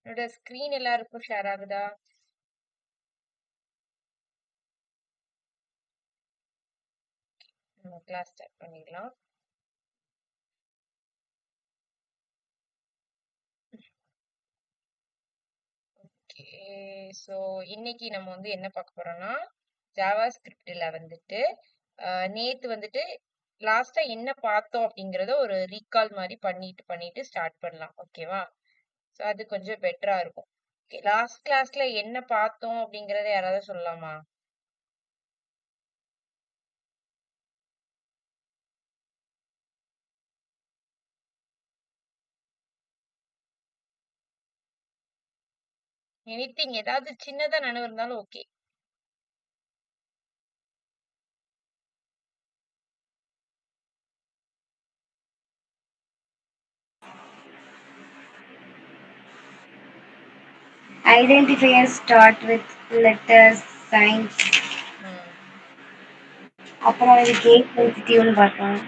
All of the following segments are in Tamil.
என்னோட ஸ்கிரீன் எல்லாருக்கும் ஷேர் ஆகுதா? நம்ம கிளாஸ் ஸ்டார்ட் பண்ணிடலாம். ஓகே, ஸோ இன்னைக்கு நம்ம வந்து என்ன பார்க்க போறோம்னா, ஜாவா ஸ்கிரிப்ட்ல வந்துட்டு நேத்து வந்துட்டு லாஸ்டா என்ன பார்த்தோம் அப்படிங்கறத ஒரு ரீகால் மாதிரி பண்ணிட்டு பண்ணிட்டு ஸ்டார்ட் பண்ணலாம். ஓகேவா? ஸோ அது கொஞ்சம் பெட்டரா இருக்கும். லாஸ்ட் கிளாஸ்ல என்ன பார்த்தோம் அப்படிங்கறத யாராவது சொல்லலாமா? எனிதிங், ஏதாவது சின்னதா நினைவு இருந்தாலும் okay. Identifiers start with letters, signs. அப்புறம் இது கேஸ் சென்சிட்டிவ்னு பார்த்தோம்.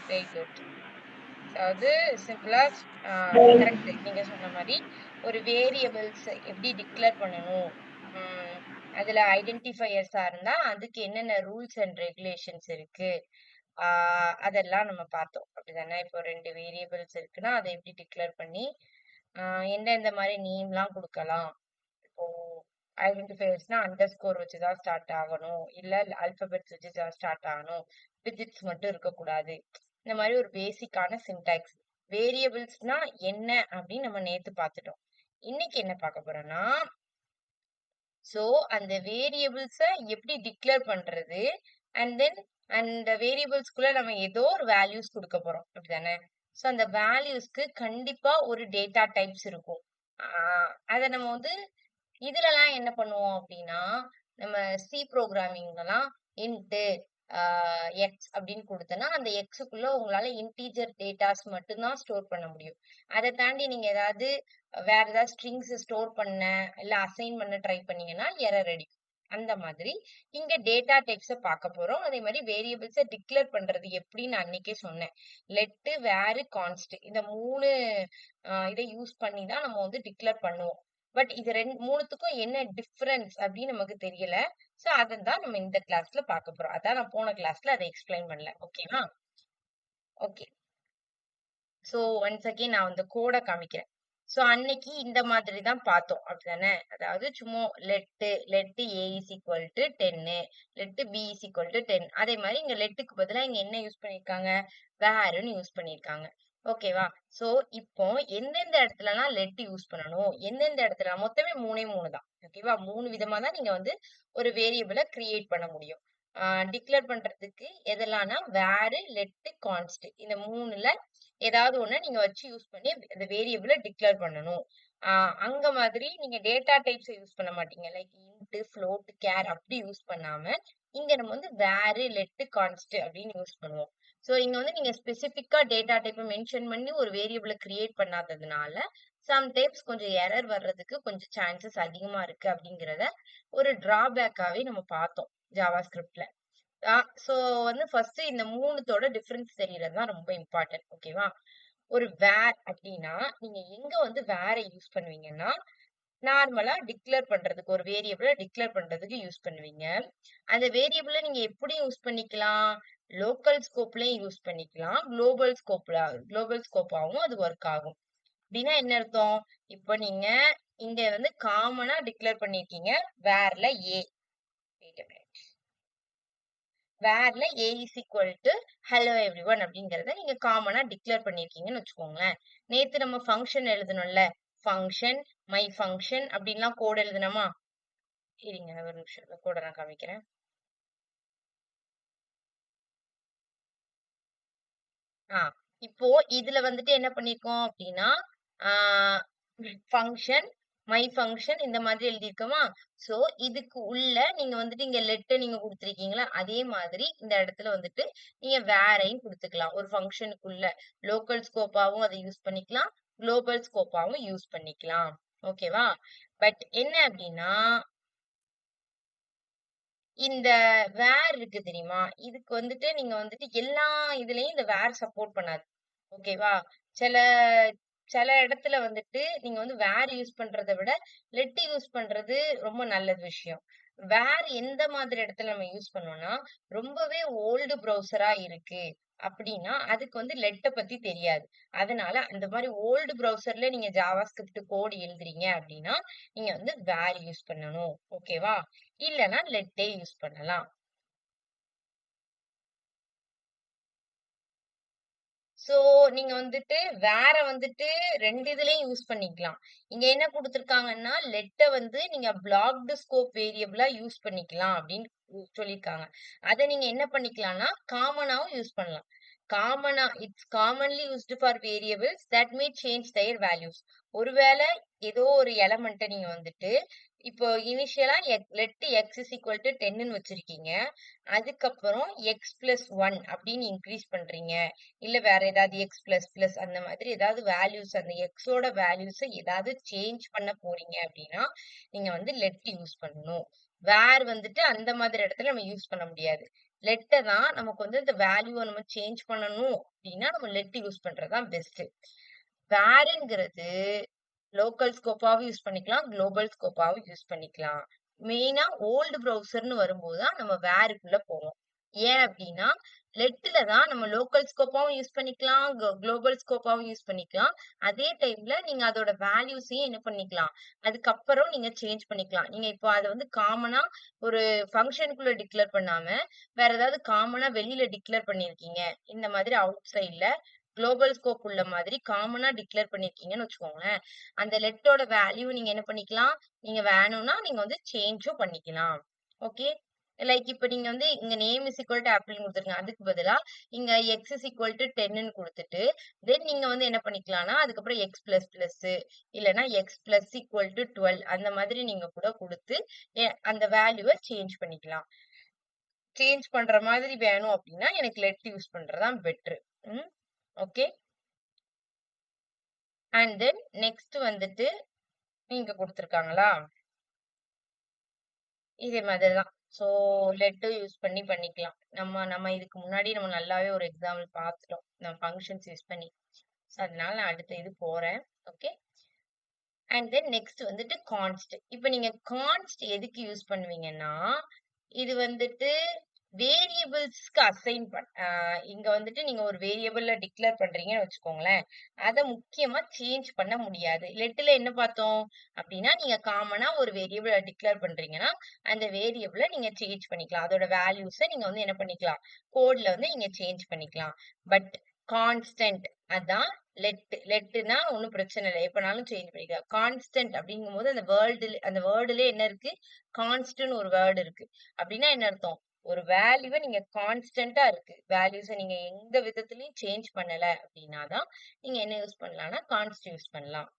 Very good. அதாவது சிம்பிளா கரெக்ட், நீங்க சொன்ன மாதிரி ஒரு வேரியபிள்ஸ் எப்படி டிக்ளேர் பண்ணணும், அதுல ஐடென்டிஃபையர்ஸா இருந்தா அதுக்கு என்னென்ன ரூல்ஸ் அண்ட் ரெகுலேஷன்ஸ் இருக்கு, அதெல்லாம் நம்ம பார்த்தோம். அப்படிதானே? இப்போ 2 வேரியபிள்ஸ் இருக்குன்னா அதை எப்படி டிக்ளேர் பண்ணி எந்தெந்த மாதிரி நேம்லாம் கொடுக்கலாம். இப்போ ஐடென்டிஃபையர்ஸ்னா அண்டர் ஸ்கோர் வச்சுதான் ஸ்டார்ட் ஆகணும், இல்ல அல்பபெட்ஸ் வச்சு ஸ்டார்ட் ஆகணும், டிஜிட்ஸ் மட்டும் இருக்கக்கூடாது. இந்த மாதிரி ஒரு பேசிக்கான சின்டாக்ஸ். வேரியபிள்ஸ்னா என்ன அப்படின்னு நம்ம நேத்து பார்த்துட்டோம். இன்னைக்கு என்ன பார்க்க போறோம்னா, சோ அந்த வேரியபிள்ஸ எப்படி டிக்ளேர் பண்றது, அண்ட் தென் அந்த வேரியபிள்ஸ்குள்ள நம்ம ஏதோ ஒரு வேல்யூஸ் கொடுக்க போறோம். அப்படிதானே? சோ அந்த வேல்யூஸ்க்கு கண்டிப்பா ஒரு டேட்டா டைப்ஸ் இருக்கும். அத நம்ம வந்து இதுலலாம் என்ன பண்ணுவோம் அப்படின்னா, நம்ம சி ப்ரோக்ராமிங்லாம் இன்ட் எக்ஸ் அப்படின்னு கொடுத்தனா அந்த எக்ஸுக்குள்ள உங்களால இன்டீஜர் டேட்டாஸ் மட்டும்தான் ஸ்டோர் பண்ண முடியும். அதை தாண்டி நீங்க ஏதாவது வேற ஏதாவது ஸ்ட்ரிங்ஸ் ஸ்டோர் பண்ண இல்ல அசைன் பண்ண ட்ரை பண்ணீங்கன்னா எரர் அடிக்கும். அந்த மாதிரி இங்க டேட்டா டைப்ஸ பார்க்க போறோம். அதே மாதிரி வேரியபிள்ஸ டிக்ளேர் பண்றது எப்படின்னு அன்னைக்கே சொன்னேன். லெட், வேர், கான்ஸ்ட் இந்த 3 இதை யூஸ் பண்ணி தான் நம்ம வந்து டிக்ளேர் பண்ணுவோம். பட் இது மூணுத்துக்கும் என்ன டிஃபரன்ஸ் அப்படின்னு நமக்கு தெரியல. சோ அதான் நம்ம இந்த கிளாஸ்ல பார்க்க போறோம். அதான் நான் போன கிளாஸ்ல அதை எக்ஸ்பிளைன் பண்ணல. ஓகேவா? ஓகே, சோ ஒன்ஸ் அகைன் நான் வந்து கோட காமிக்கிறேன். சோ அன்னைக்கு இந்த மாதிரி தான் பார்த்தோம். அப்படிதானே? அதாவது சும்மா let A is equal to 10, let B is equal to 10. அதே மாதிரி இங்க லெட்டுக்கு பதிலா இங்க என்ன யூஸ் பண்ணிருக்காங்க, வேர்னு யூஸ் பண்ணிருக்காங்க. ஓகேவா? சோ இப்போ எந்தெந்த இடத்துலலாம் லெட் யூஸ் பண்ணணும், எந்தெந்த இடத்துல மொத்தமே 3 தான். ஓகேவா? 3 விதமா தான் நீங்க வந்து ஒரு வேரியபிள கிரியேட் பண்ண முடியும். டிக்ளேர் பண்றதுக்கு எதெல்லாம்னா வேர், லெட், கான்ஸ்ட் இந்த 3ல ஏதாவது ஒண்ணு நீங்க வச்சு யூஸ் பண்ணி அந்த வேரியபிள டிக்ளேர் பண்ணணும். அங்க மாதிரி நீங்க டேட்டா டைப்ஸ் யூஸ் பண்ண மாட்டீங்க. லைக் இன்ட், ஃப்ளோட், கேர் அப்படி யூஸ் பண்ணாம இங்க நம்ம வந்து வேர், லெட், கான்ஸ்ட் அப்படின்னு யூஸ் பண்ணுவோம். சோ இங்க வந்து நீங்க ஸ்பெசிபிக்கா டேட்டா டைப் மென்ஷன் பண்ணி ஒரு வேரியபிள கிரியேட் பண்ணாததுனால சம்டைம்ஸ் கொஞ்சம் எரர் வர்றதுக்கு கொஞ்சம் சான்சஸ் அதிகமா இருக்கு அப்படிங்கறத ஒரு டிராபேக்காவே நம்ம பார்த்தோம் ஜாவா ஸ்கிரிப்ட்ல. சோ வந்து ஃபர்ஸ்ட் இந்த 3தோட டிஃபரன்ஸ் தெரியறது தான் ரொம்ப இம்பார்ட்டன்ட். ஓகேவா? ஒரு வேர் அப்படின்னா நீங்க எங்க வந்து வேரை யூஸ் பண்ணுவீங்கன்னா, நார்மலா டிக்ளேர் பண்றதுக்கு ஒரு வேரியபிள டிக்ளேர் பண்றதுக்கு யூஸ் பண்ணுவீங்க. அந்த வேரியபிள நீங்க எப்படி யூஸ் பண்ணிக்கலாம், லோக்கல் ஸ்கோப்லயும் யூஸ் பண்ணிக்கலாம், குளோபல் ஸ்கோப்பாவும் அது ஒர்க் ஆகும். அப்படின்னா என்ன அர்த்தம்? இப்போ நீங்க இங்க வந்து காமனா டிக்ளேர் பண்ணிருக்கீங்க வேர்ல ஏ. வேர்ல A is equal to hello everyone அப்படிங்கறத நீங்க காமனா டிக்ளேர் பண்ணிருக்கீங்கன்னு வச்சுக்கோங்களேன். நேத்து நம்ம ஃபங்க்ஷன் எழுதணும்ல, ஃபங்க்ஷன், மை ஃபங்க்ஷன் அப்படின்லாம் கோட் எழுதணுமா? இருங்க ஒரு நிமிஷம் கோட நான் காமிக்கிறேன். இப்போ இதுல வந்துட்டு என்ன பண்ணிருக்கோம் அப்படின்னா, ஃபங்க்ஷன், மை ஃபங்க்ஷன் இந்த மாதிரி எழுதியிருக்கோமா? சோ இதுக்கு உள்ள நீங்க வந்துட்டு இங்க லெட் நீங்க கொடுத்திருக்கீங்களா, அதே மாதிரி இந்த இடத்துல வந்துட்டு நீங்க வேரையும் கொடுத்துக்கலாம். ஒரு ஃபங்க்ஷனுக்குள்ள லோக்கல் ஸ்கோப்பாவும் அதை யூஸ் பண்ணிக்கலாம், குளோபல் ஸ்கோப்பாவும் யூஸ் பண்ணிக்கலாம். ஓகேவா? பட் என்ன அப்படின்னா இந்த வேர் இருக்கு தெரியுமா? இதுக்கு வந்துட்டு நீங்க வந்துட்டு எல்லா இதுலயும் இந்த வேர் சப்போர்ட் பண்ணாது. ஓகேவா? சில சில இடத்துல வந்துட்டு நீங்க வந்து வேர் யூஸ் பண்றத விட லெட் யூஸ் பண்றது ரொம்ப நல்ல விஷயம். வேர் எந்த மாதிரி இடத்துல நம்ம யூஸ் பண்ணுவோம்னா, ரொம்பவே ஓல்டு ப்ரௌசரா இருக்கு அப்படின்னா, அதுக்கு வந்து லெட்ட பத்தி தெரியாது. அதனால அந்த மாரி ஓல்டு ப்ரௌசர்ல நீங்க ஜாவாஸ்கிரிப்ட் கோட் எழுதுறீங்க அப்படின்னா, நீங்க வந்து வேர் யூஸ் பண்ணணும். ஓகேவா? இல்லன்னா லெட்டே யூஸ் பண்ணலாம். சோ, நீங்க வந்துட்டு வேற வந்துட்டு 2 இதுலயும் யூஸ் பண்ணிக்கலாம். இங்க என்ன குடுத்துருக்காங்கன்னா, லெட்ட வந்து நீங்க பிளாக்டு ஸ்கோப் வேரியபிளா யூஸ் பண்ணிக்கலாம் அப்படின்னு சொல்லியிருக்காங்க. அத நீங்க என்ன பண்ணிக்கலாம்னா, காமனாவும் யூஸ் பண்ணலாம். காமனா it's commonly used for variables that may change their values. ஒருவேள ஏதோ ஒரு எலமெண்ட்ட நீங்க வந்துட்டு, இப்போ இனிஷியலா let x is equal to 10ன்னு வச்சிருக்கீங்க. அதுக்கப்புறம் எக்ஸ் பிளஸ் 1 அப்படின்னு இன்கிரீஸ் பண்றீங்க. இல்ல வேற ஏதாவது எக்ஸ் பிளஸ் பிளஸ் அந்த மாதிரி ஏதாவது வேல்யூஸ் அந்த எக்ஸோட வேல்யூஸ ஏதாவது சேஞ்ச் பண்ண போறீங்க அப்படின்னா நீங்க வந்து லெட் யூஸ் பண்ணணும். வேர் வந்துட்டு அந்த மாதிரி இடத்துல நம்ம யூஸ் பண்ண முடியாது. லெட்ட தான் நமக்கு வந்து இந்த வேல்யூவை நம்ம சேஞ்ச் பண்ணணும் அப்படின்னா நம்ம லெட் யூஸ் பண்றதுதான் பெஸ்ட். வேர்ங்கிறது லோக்கல் ஸ்கோப்பாவும் யூஸ் பண்ணிக்கலாம், குளோபல் ஸ்கோப்பாவும் யூஸ் பண்ணிக்கலாம். மெயினா ஓல்டு ப்ரௌசர்ன்னு வரும்போது தான் நம்ம வேருக்குள்ள போவோம். ஏன் அப்படின்னா, லெட்ல தான் நம்ம லோக்கல் ஸ்கோப்பாவும் யூஸ் பண்ணிக்கலாம், குளோபல் ஸ்கோப்பாவும் யூஸ் பண்ணிக்கலாம். அதே டைம்ல நீங்க அதோட வேல்யூஸையும் என்ன பண்ணிக்கலாம், அதுக்கப்புறம் நீங்க சேஞ்ச் பண்ணிக்கலாம். நீங்க இப்போ அத வந்து காமனா ஒரு ஃபங்ஷனுக்குள்ள டிக்ளேர் பண்ணாம, வேற ஏதாவது காமனா வெளியில டிக்ளேர் பண்ணியிருக்கீங்க. இந்த மாதிரி அவுட் சைட்ல குளோபல் ஸ்கோப் உள்ள மாதிரி காமனா டிக்ளேர் பண்ணியிருக்கீங்கன்னு வச்சுக்கோங்களேன். அந்த லெட்டோட வேல்யூ நீங்க என்ன பண்ணிக்கலாம், நீங்க வேணும்னா நீங்க வந்து சேஞ்சும் பண்ணிக்கலாம். ஓகே. லைக் இப்ப நீங்க வந்து இங்க நேம் இஸ் ஈக்குவல் டு ஆப்பிள்னு குடுத்துருங்க. அதுக்கு பதிலா இங்க எக்ஸ் இஸ் ஈக்குவல் டு 10ன்னு குடுத்துட்டு, தென் நீங்க வந்து என்ன பண்ணிக்கலாம்னா, அதுக்கப்புறம் எக்ஸ் பிளஸ் பிளஸ் இல்லன்னா எக்ஸ் பிளஸ் ஈக்குவல் டு 12 அந்த மாதிரி நீங்க கூட குடுத்து, அந்த வேல்யூவ சேஞ்ச் பண்ணிக்கலாம். சேஞ்ச் பண்ற மாதிரி வேணும் அப்படின்னா, எனக்கு லெட் யூஸ் பண்றது தான் பெட்டர். ம். ஓகே. அண்ட் தென் நெக்ஸ்ட் வந்துட்டு இங்க குடுத்துருக்காங்களா? இதே மாதிரி தான். ஸோ லெட்டும் யூஸ் பண்ணி பண்ணிக்கலாம். நம்ம நம்ம இதுக்கு முன்னாடி நம்ம நல்லாவே ஒரு எக்ஸாம்பிள் பார்த்துட்டோம். நம்ம ஃபங்ஷன்ஸ் யூஸ் பண்ணி. ஸோ அதனால நான் அடுத்த இது போறேன். ஓகே. அண்ட் தென் நெக்ஸ்ட் வந்துட்டு கான்ஸ்ட். இப்ப நீங்க கான்ஸ்ட் எதுக்கு யூஸ் பண்ணுவீங்கன்னா, இது வந்துட்டு வேரியபிள்ஸ்க்கு அசைன் இங்க வந்துட்டு நீங்க ஒரு வேரியபிள்ல டிக்ளேர் பண்றீங்கன்னு வச்சுக்கோங்களேன். அத முக்கியமா சேஞ்ச் பண்ண முடியாது. லெட்ல என்ன பார்த்தோம் அப்படின்னா, நீங்க காமனா ஒரு வேரியபிள டிக்ளேர் பண்றீங்கன்னா, அந்த வேரியபிள நீங்க சேஞ்ச் பண்ணிக்கலாம். அதோட வேல்யூஸ நீங்க வந்து என்ன பண்ணிக்கலாம், கோட்ல வந்து நீங்க சேஞ்ச் பண்ணிக்கலாம். பட் கான்ஸ்டன்ட் அதான் லெட்னா ஒண்ணும் பிரச்சனை இல்ல. எப்பனாலும் சேஞ்ச் பண்ணிக்கலாம். கான்ஸ்டன்ட் அப்படிங்கும்போது அந்த வேர்டுலயே என்ன இருக்கு? கான்ஸ்ட்ன்னு ஒரு வேர்ட் இருக்கு. அப்படின்னா என்ன அர்த்தம்? ஒரு வேல்யூவ நீங்க கான்ஸ்டன்ட்டா இருக்கு. வேல்யூஸ நீங்க எந்த விதத்திலயும் சேஞ்ச் பண்ணல அப்படின்னா தான், நீங்க என்ன யூஸ் பண்ணலாம்னா, கான்ஸ்ட் யூஸ் பண்ணலாம்.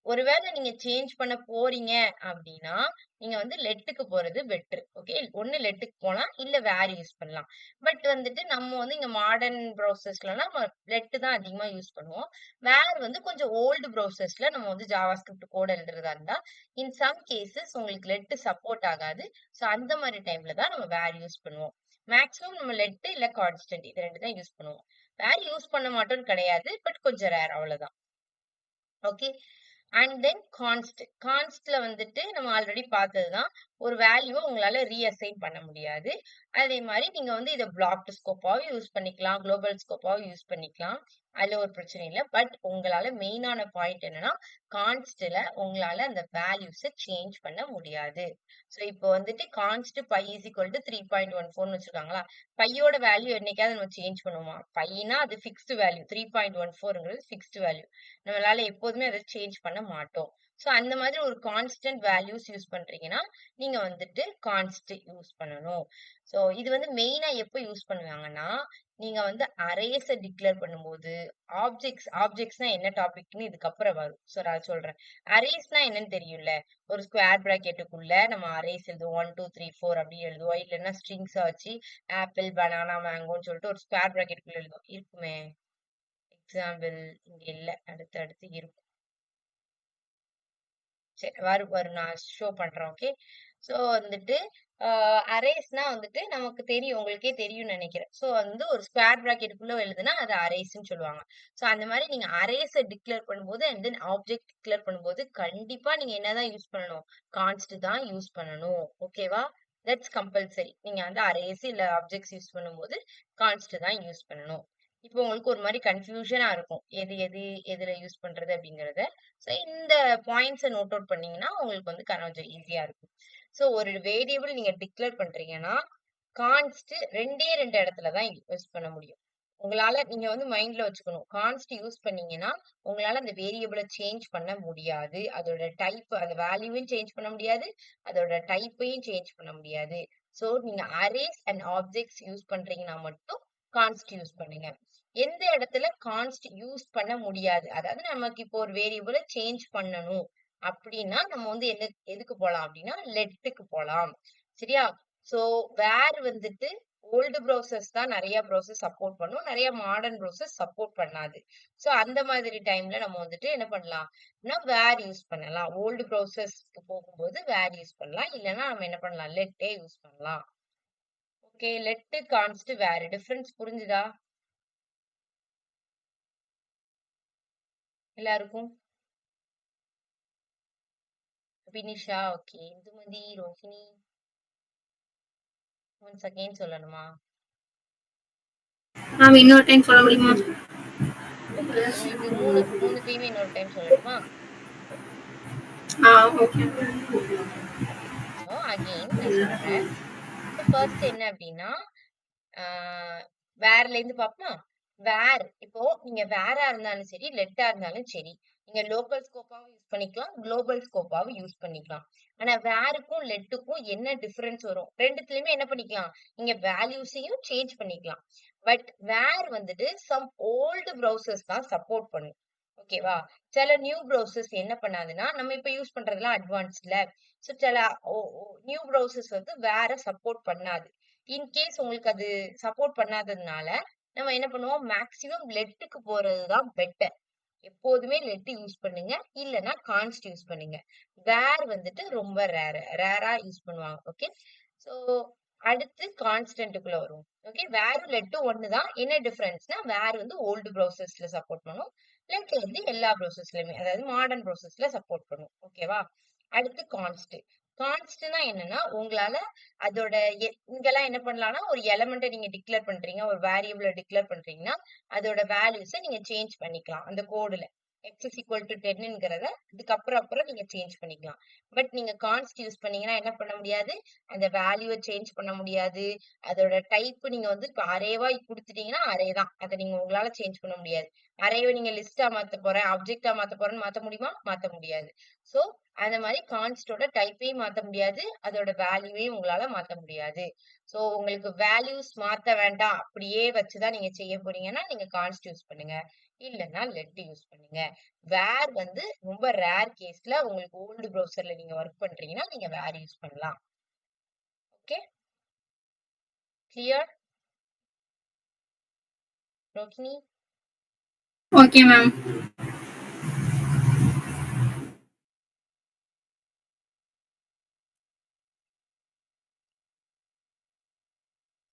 ஒருவேளை நீங்க சேஞ்ச் பண்ண போறீங்க அப்படின்னா, நீங்க வந்து லெட்டுக்கு போறது பெட்டர். ஓகே. ஒண்ணு லெட்டுக்கு போலாம், இல்ல வேர் யூஸ் பண்ணலாம். பட் வந்துட்டு நம்ம வந்து இங்க மாடர்ன் ப்ரௌசர்ஸ்லலாம் நம்ம லெட் தான் அதிகமா யூஸ் பண்ணுவோம். வேர் வந்து கொஞ்சம் ஓல்டு ப்ரௌசர்ஸ்ல நம்ம வந்து ஜாவாஸ்கிரிப்ட் கோட் எழுதுறதா இருந்தா, இன் சம் கேஸஸ் உங்களுக்கு லெட் சப்போர்ட் ஆகாது. ஸோ அந்த மாரி டைம்ல தான் நம்ம வேர் யூஸ் பண்ணுவோம். மேக்ஸிமம் நம்ம லெட் இல்ல கான்ஸ்டன்ட் இது 2 தான் யூஸ் பண்ணுவோம். வேர் யூஸ் பண்ண மாட்டோம்னு கிடையாது. பட் கொஞ்சம் ரேர் அவ்வளவுதான். ஓகே. அண்ட் தென் கான்ஸ்ட். கான்ஸ்ட்ல வந்துட்டு நம்ம ஆல்ரெடி பார்த்ததுதான். ஒரு வேல்யூவ உங்களால ரீஅசைன் பண்ண முடியாது. அதே மாரி நீங்க வந்து இத பிளாக்டு ஸ்கோப்பாவும் யூஸ் பண்ணிக்கலாம். குளோபல் ஸ்கோப்பாவும் யூஸ் பண்ணிக்கலாம். அதுல ஒரு பிரச்சனை இல்ல. பட் உங்களால மெயினான பாயிண்ட் என்னன்னா, கான்ஸ்ட்ல உங்களால அந்த வேல்யூஸ சேஞ்ச் பண்ண முடியாது. சோ இப்போ வந்துட்டு const pi is equal to 3.14ன்னு வச்சிருக்காங்களா? பையோட வேல்யூ என்னைக்காவது நம்ம சேஞ்ச் பண்ணுவோமா? பைனா அது ஃபிக்ஸ்டு வேல்யூ. 3.14ங்கிறது ஃபிக்ஸ்டு வேல்யூ. நம்மளால எப்போதுமே அத சேஞ்ச் பண்ண மாட்டோம். சோ அந்த மாதிரி ஒரு கான்ஸ்டன்ட் வேல்யூஸ் யூஸ் பண்றீங்கன்னா, நீங்க வந்துட்டு கான்ஸ்ட் யூஸ் பண்ணணும். சோ இது வந்து மெயினா எப்ப யூஸ் பண்ணுவாங்கன்னா, நீங்க வந்து அரேஸ டிக்ளேர் பண்ணும்போது, ஆப்ஜெக்ட்ஸ்னா என்ன டாபிக்ன்னு இதுக்கப்புறம் வரும். சோ நான் சொல்றேன். அரேஸ்னா என்னன்னு தெரியும்ல. ஒரு ஸ்கொயர் பிராக்கெட்டுக்குள்ள நம்ம அரேஸ் எழுதுவோம். 1, 2, 3, 4 அப்படி எழுதுவோம். இல்லன்னா ஸ்ட்ரிங்ஸா வச்சு ஆப்பிள், பனானா, மேங்கோன்னு சொல்லிட்டு ஒரு ஸ்கொயர் பிராக்கெட்டுக்குள்ள எழுதுவோம். இருக்குமே. எக்ஸாம்பிள் இங்க இல்ல. அடுத்து அடுத்து இருக்கும். சரி வரும் வரும் நான் ஷோ பண்றேன். ஓகே. சோ வந்துட்டு அரேஸ்னா வந்துட்டு நமக்கு தெரியும். உங்களுக்கே தெரியும்னு நெனைக்கிறேன். சோ வந்து ஒரு ஸ்க்வேர் பிராக்கெட்டுக்குள்ள எழுதுனா அது அரேஸ்ன்னு சொல்லுவாங்க. சோ அந்த மாரி நீங்க அரேஸ டிக்ளேர் பண்ணும்போது அண்ட் தென் ஆப்ஜெக்ட் டிக்ளேர் பண்ணும்போது கண்டிப்பா நீங்க என்னதான் யூஸ் பண்ணணும்? கான்ஸ்ட் தான் யூஸ் பண்ணணும். ஓகேவா? That's compulsory. நீங்க வந்து அரேஸ் இல்ல ஆப்ஜெக்ட்ஸ் யூஸ் பண்ணும்போது கான்ஸ்ட் தான் யூஸ் பண்ணணும். இப்போ உங்களுக்கு ஒரு மாரி கன்ஃப்யூஷனா இருக்கும். எதுல யூஸ் பண்றது அப்படிங்கிறத. சோ இந்த பாயிண்ட்ஸ நோட் அவுட் பண்ணீங்கன்னா, உங்களுக்கு வந்து கொஞ்சம் ஈஸியா இருக்கும். சோ ஒரு வேரியபிள் நீங்க டிக்ளேர் பண்றீங்கன்னா, கான்ஸ்ட் 2 இடத்துல தான் யூஸ் பண்ண முடியும். உங்களால நீங்க வந்து மைண்ட்ல வச்சுக்கணும். கான்ஸ்ட் யூஸ் பண்ணீங்கன்னா, உங்களால அந்த வேரியபிள சேஞ்ச் பண்ண முடியாது. அதோட டைப் அந்த வேல்யூவையும் சேஞ்ச் பண்ண முடியாது. அதோட டைப்பையும் சேஞ்ச் பண்ண முடியாது. சோ நீங்க அரேஸ் அண்ட் ஆப்ஜெக்ட்ஸ் யூஸ் பண்றீங்கன்னா மட்டும் கான்ஸ்ட் யூஸ் பண்ணுங்க. எந்த இடத்துல கான்ஸ்ட் யூஸ் பண்ண முடியாது? அதாவது நமக்கு இப்போ ஒரு வேரியபிள சேஞ்ச் பண்ணணும் அப்படின்னா, நம்ம வந்து எதுக்கு போலாம் அப்படின்னா, லெட்டுக்கு போலாம். சரியா? சோ வேர் வந்துட்டு ஓல்டு ப்ரௌசர்ஸ் தான் நெறைய ப்ரௌசர் சப்போர்ட் பண்ணும். நெறைய மாடர்ன் ப்ரௌசர்ஸ் சப்போர்ட் பண்ணாது. சோ அந்த மாதிரி டைம்ல நம்ம வந்துட்டு என்ன பண்ணலாம்னா, வேர் யூஸ் பண்ணலாம். ஓல்டு ப்ரௌசர்ஸ்க்கு போகும்போது வேர் யூஸ் பண்ணலாம். இல்லன்னா நம்ம என்ன பண்ணலாம்? லெட்டே யூஸ் பண்ணலாம். ஓகே. லெட்டு, கான்ஸ்ட், வேர் டிஃபரன்ஸ் புரிஞ்சுதா எல்லாருக்கும்? Vinisha, okay. Indumathi, Rohini, once again சொல்லணுமா? மேம் இன்னொரு டைம் சொல்ல முடியுமா? ஓகே. உங்களுக்கு 3த்தையுமே இன்னொரு டைம் சொல்லட்டுமா? ஓகே. சோ அகைன் நான் சொல்றேன். சோ ஃபர்ஸ்ட் என்ன அப்படின்னா, வேர்ல இருந்து பாப்போமா? வேர் இப்போ நீங்க வேரா இருந்தாலும் சரி, லெட்டா இருந்தாலும் சரி, நீங்க லோக்கல் ஸ்கோப்பாவும் யூஸ் பண்ணிக்கலாம், குளோபல் ஸ்கோப்பாவும் யூஸ் பண்ணிக்கலாம். ஆனா வேருக்கும் லெட்டுக்கும் என்ன டிஃபரன்ஸ் வரும்? 2த்துலயுமே என்ன பண்ணிக்கலாம்? நீங்க வேல்யூஸையும் சேஞ்ச் பண்ணிக்கலாம். பட் வேர் வந்துட்டு சம் ஓல்டு ப்ரௌசர்ஸ் தான் சப்போர்ட் பண்ணும். ஓகேவா? சில நியூ ப்ரௌசர்ஸ் என்ன பண்ணாதுன்னா, நம்ம இப்ப யூஸ் பண்றதெல்லாம் அட்வான்ஸ்ட்ல. சோ சில நியூ ப்ரௌசர்ஸ் வந்து வேற சப்போர்ட் பண்ணாது. இன்கேஸ் உங்களுக்கு அது சப்போர்ட் பண்ணாததுனால, நம்ம என்ன பண்ணுவோம்? மேக்ஸிமம் லெட்டுக்கு போறது தான் பெட்டர். எப்போதுமே லெட் யூஸ் பண்ணுங்க. இல்லன்னா கான்ஸ்ட் யூஸ் பண்ணுங்க. வேர் வந்துட்டு ரொம்ப ரேரா யூஸ் பண்ணுவாங்க. ஓகே. சோ அடுத்து கான்ஸ்டன்ட்க்குள்ள வருவோம். ஓகே. வேரும் லெட்டும் ஒண்ணுதான். என்ன டிஃபரன்ஸ்னா வேர் வந்து ஓல்டு ப்ரௌசர்ஸ்ல சப்போர்ட் பண்ணும். லெட் வந்து எல்லா ப்ரௌசர்ஸ்லயுமே அதாவது மாடர்ன் ப்ரௌசர்ஸ்ல சப்போர்ட் பண்ணும். ஓகேவா? அடுத்து கான்ஸ்ட். கான்ஸ்ட்னா என்னன்னா உங்களால அதோட இங்கெல்லாம் என்ன பண்ணலாம்னா ஒரு எலிமெண்ட்ட நீங்க டிக்ளேர் பண்றீங்க, ஒரு வேரியபிள டிக்ளேர் பண்றீங்கன்னா, அதோட வேல்யூஸ நீங்க சேஞ்ச் பண்ணிக்கலாம் அந்த கோடுல. x is equal to 10ங்கிறத அப்புறம் நீங்க சேஞ்ச் பண்ணிக்கலாம். பட் நீங்க கான்ஸ்ட் யூஸ் பண்ணீங்கன்னா என்ன பண்ண முடியாது? அந்த வேல்யூவ சேஞ்ச் பண்ண முடியாது. அதோட டைப் நீங்க வந்து இப்ப அரேவா குடுத்துட்டீங்கன்னா அரே தான். அத நீங்க உங்களால சேஞ்ச் பண்ண முடியாது. அரேவ நீங்க லிஸ்ட்டா மாத்தப் போறேன், ஆப்ஜெக்ட்டா மாத்தப் போறேன்னு மாத்த முடியுமா? மாத்த முடியாது. சோ அந்த மாரி கான்ஸ்ட்டோட டைப்பையும் மாத்த முடியாது. அதோட வேல்யூவையும் உங்களால மாத்த முடியாது. சோ உங்களுக்கு வேல்யூஸ் மாத்த வேண்டாம். அப்படியே வச்சுதான் நீங்க செய்ய போறீங்கன்னா, நீங்க கான்ஸ்ட் யூஸ் பண்ணுங்க. இல்லன்னா லெட் யூஸ் பண்ணுங்க. வேர் வந்து ரொம்ப ரேர் கேஸ்ல உங்களுக்கு ஓல்டு ப்ரௌசர்ல நீங்க வொர்க் பண்றீங்கன்னா, நீங்க வேர் யூஸ் பண்ணலாம். Okay? Clear? Rohini? Okay ma'am.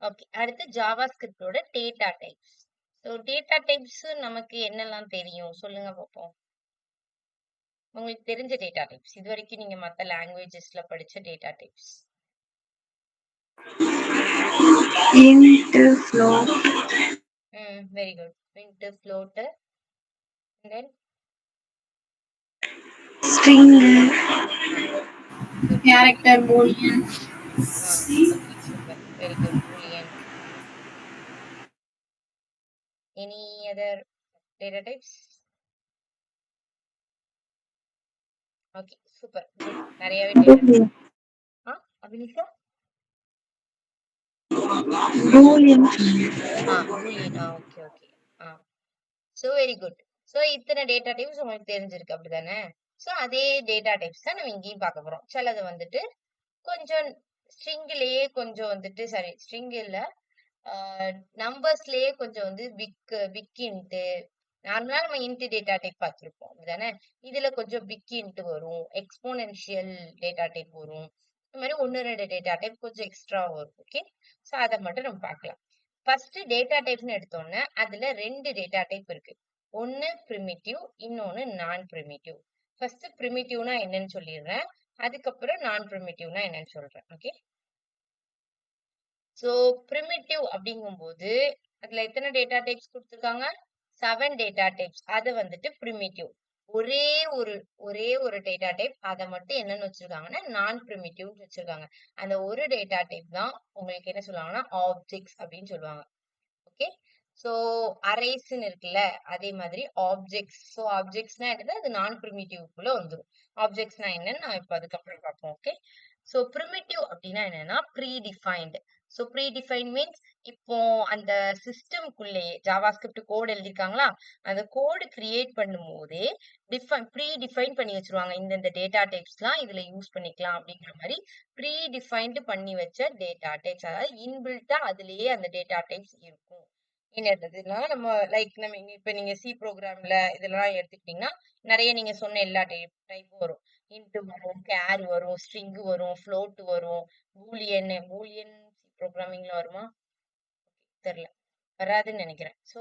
Okay. அடுத்து ஜாவா ஸ்கிரிப்டோட data types. So data types நமக்கு என்னெல்லாம் தெரியும்? சொல்லுங்க பாப்போம். உங்களுக்கு தெரிஞ்ச டேட்டா டைப்ஸ். இதுவரைக்கும் நீங்க மத்த லாங்குவேஜஸ்ல படிச்ச data types. int, float, very good. Int, float, and then string, good. Character, Boolean. Okay, super. Very good. Boolean. Any other data types? Okay, super. Good. நிறையவே data types. அபினிஷா? boolean, Boolean. Okay, okay. So very good. So இத்தனை டேட்டா டைப்ஸ் உங்களுக்கு தெரிஞ்சிருக்கு அப்படிதானே? சோ அதே டேட்டா டைப்ஸ் தான் நம்ம இங்கேயும் பார்க்க போறோம். சிலது வந்துட்டு கொஞ்சம் ஸ்ட்ரிங்லயே கொஞ்சம் வந்துட்டு சாரி ஸ்ட்ரிங் இல்ல நம்பர்ஸ்லயே கொஞ்சம் வந்து பிக் இன்ட் நார்மலா நம்ம இன்ட் டேட்டா டைப் பார்த்திருப்போம் அப்படிதானே? இதுல கொஞ்சம் பிக் இன்ட் வரும், எக்ஸ்போனென்ஷியல் டேட்டா டைப் வரும். இந்த மாதிரி 1-2 டேட்டா டைப் கொஞ்சம் எக்ஸ்ட்ரா வரும். ஓகே, ஸோ அதை மட்டும் நம்ம பார்க்கலாம். ஃபர்ஸ்ட் டேட்டா டைப்னு எடுத்தோன்னே அதுல 2 டேட்டா டைப் இருக்கு. ஒன்னு பிரிமிட்டிவ், இன்னொன்னு நான் பிரிமிட்டிவ். ஃபர்ஸ்ட் பிரிமிட்டிவ்னா என்னன்னு சொல்லிடுறேன், அதுக்கப்புறம் நான் பிரிமிட்டிவ்னா என்னன்னு சொல்றேன். ஓகே, ஸோ பிரிமிட்டிவ் அப்படிங்கும்போது அதுல எத்தனை டேட்டா டைப்ஸ் கொடுத்துருக்காங்க? 7 டேட்டா டைப்ஸ். அது வந்துட்டு பிரிமிட்டிவ். ஒரே ஒரு டேட்டா டைப் அதை மட்டும் என்னன்னு வச்சிருக்காங்கன்னா நான் பிரிமிட்டிவ் வச்சிருக்காங்க. அந்த ஒரு டேட்டா டைப் தான் உங்களுக்கு என்ன சொல்லுவாங்கன்னா ஆப்ஜெக்ட்ஸ் அப்படின்னு சொல்லுவாங்க. ஓகே, சோ அரேஸ்ன்னு இருக்குல்ல, அதே மாதிரி ஆப்ஜெக்ட்ஸ். சோ ஆப்ஜெக்ட்ஸ்னா என்னது? அது நான் பிரிமிட்டிவ்க்குள்ள வந்துரும். ஆப்ஜெக்ட்ஸ்னா என்னன்னு நான் இப்ப அதுக்கப்புறம் பார்ப்போம். ஓகே, சோ பிரிமிட்டிவ் அப்படின்னா என்னன்னா predefined. So predefined means இப்போ அந்த சிஸ்டம்குள்ளேயே ஜாவாஸ்கிரிப்ட் கோட் எழுதிருக்காங்களா, அந்த கோடு கிரியேட் பண்ணும் போதே ப்ரீ டிஃபைன் பண்ணி வச்சிருவாங்க. இந்த டேட்டா டைப்ஸ்லாம் இதுல யூஸ் பண்ணிக்கலாம் அப்படிங்கிற மாதிரி ப்ரீ டிஃபைன்டு பண்ணி வச்ச டேட்டா டைப்ஸ். அதாவது இன்பில்ட்டா அதுலயே அந்த டேட்டா டைப்ஸ் இருக்கும். என்னதுன்னா நம்ம நம்ம இப்ப நீங்க சி ப்ரோக்ராம்ல இதெல்லாம் எடுத்துக்கிட்டீங்கன்னா நிறைய நீங்க சொன்ன எல்லா டைப்பும் வரும். இன்ட் வரும், கேர் வரும், ஸ்ட்ரிங் வரும், ஃப்ளோட் வரும், பூலியன் சி ப்ரோக்ராமிங்ல வருமா தெரியல, வராதுன்னு நினைக்கிறேன். சோ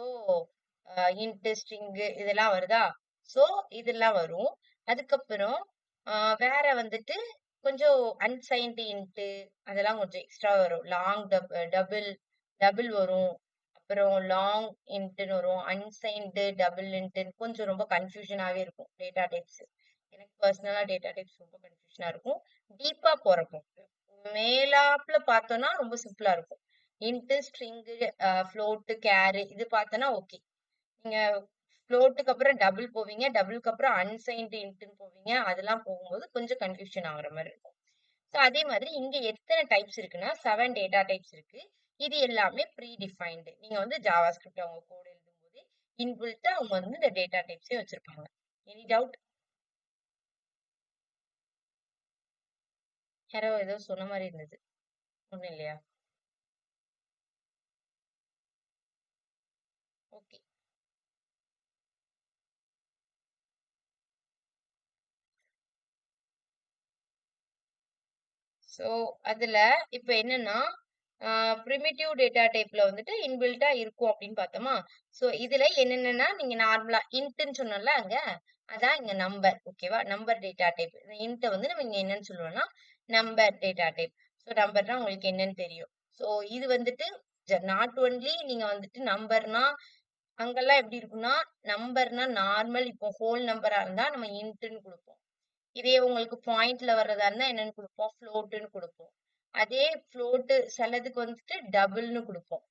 இன்ட் ஸ்ட்ரிங் இதெல்லாம் வருதா? சோ இதெல்லாம் வரும். அதுக்கப்புறம் வேற வந்துட்டு கொஞ்சம் அன்சைன்டு இன்ட் அதெல்லாம் கொஞ்சம் எக்ஸ்ட்ரா வரும். லாங் டபுள் வரும். அப்புறம் லாங் இன்ட்னு வரும். அன்சைன்டு டபுள் இன்ட்னு கொஞ்சம் ரொம்ப கன்ஃபியூஷனாவே இருக்கும் டேட்டா டைப்ஸ். எனக்கு பர்சனலா டேட்டா டைப்ஸ் ரொம்ப கன்ஃபியூஷனா இருக்கும். டீப்பா போறப்போ மேலாப்ல பார்த்தோம்னா ரொம்ப சிம்பிளா இருக்கும். இன்ட், ஸ்ட்ரிங், ஃப்ளோட், கேர் இது பார்த்தோன்னா ஓகே. நீங்க ஃப்ளோட்டுக்கு அப்புறம் டபுள் போவீங்க, டபுளுக்கு அப்புறம் அன்சைன்டு இன்ட்னு போவீங்க. அதெல்லாம் போகும்போது கொஞ்சம் கன்ஃபியூஷன் ஆகுற மாதிரி இருக்கும். ஸோ அதே மாதிரி இங்க எத்தனை டைப்ஸ் இருக்குன்னா 7 டேட்டா டைப்ஸ் இருக்கு. இது எல்லாமே ப்ரீ டிஃபைன்டு. நீங்க வந்து ஜாவாஸ்கிரிப்ட் அவங்க கோட் எழுதும்போது இன்பில்ட்டா அவங்க வந்து இந்த டேட்டா டைப்ஸே வச்சிருப்பாங்க. Any doubt? யாரோ ஏதோ சொன்ன மாதிரி இருந்தது, ஒண்ணும் இல்லையா? ஓகே, ஸோ அதுல இப்ப என்னன்னா பிரிமிட்டிவ் டேட்டா டைப்ல வந்துட்டு இன்பில்ட்டா இருக்கும் அப்படின்னு பார்த்தோமா. ஸோ இதுல என்னென்னன்னா நீங்க நார்மலா இன்ட்னு சொன்னோம்ல அங்க, அதான் இங்க நம்பர். ஓகேவா, நம்பர் டேட்டா டைப். இன்ட்ட வந்து நம்ம இங்க என்னன்னு சொல்லுவோம்னா நம்பர் டேட்டா டைப். ஸோ நம்பர்னா உங்களுக்கு என்னன்னு தெரியும். ஸோ இது வந்துட்டு நாட் ஒன்லி நீங்க வந்துட்டு நம்பர்னா அங்கெல்லாம் எப்படி இருக்கும்னா, நம்பர்னா நார்மல் இப்போ ஹோல் நம்பரா இருந்தா நம்ம இன்ட்னு கொடுப்போம். இதே உங்களுக்கு பாயிண்ட்ல வர்றதா இருந்தா என்னன்னு கொடுப்போம்? ஃப்ளோட்னு கொடுப்போம். அதே ஃப்ளோட் சிலதுக்கு வந்துட்டு டபுள்னு கொடுப்போம்.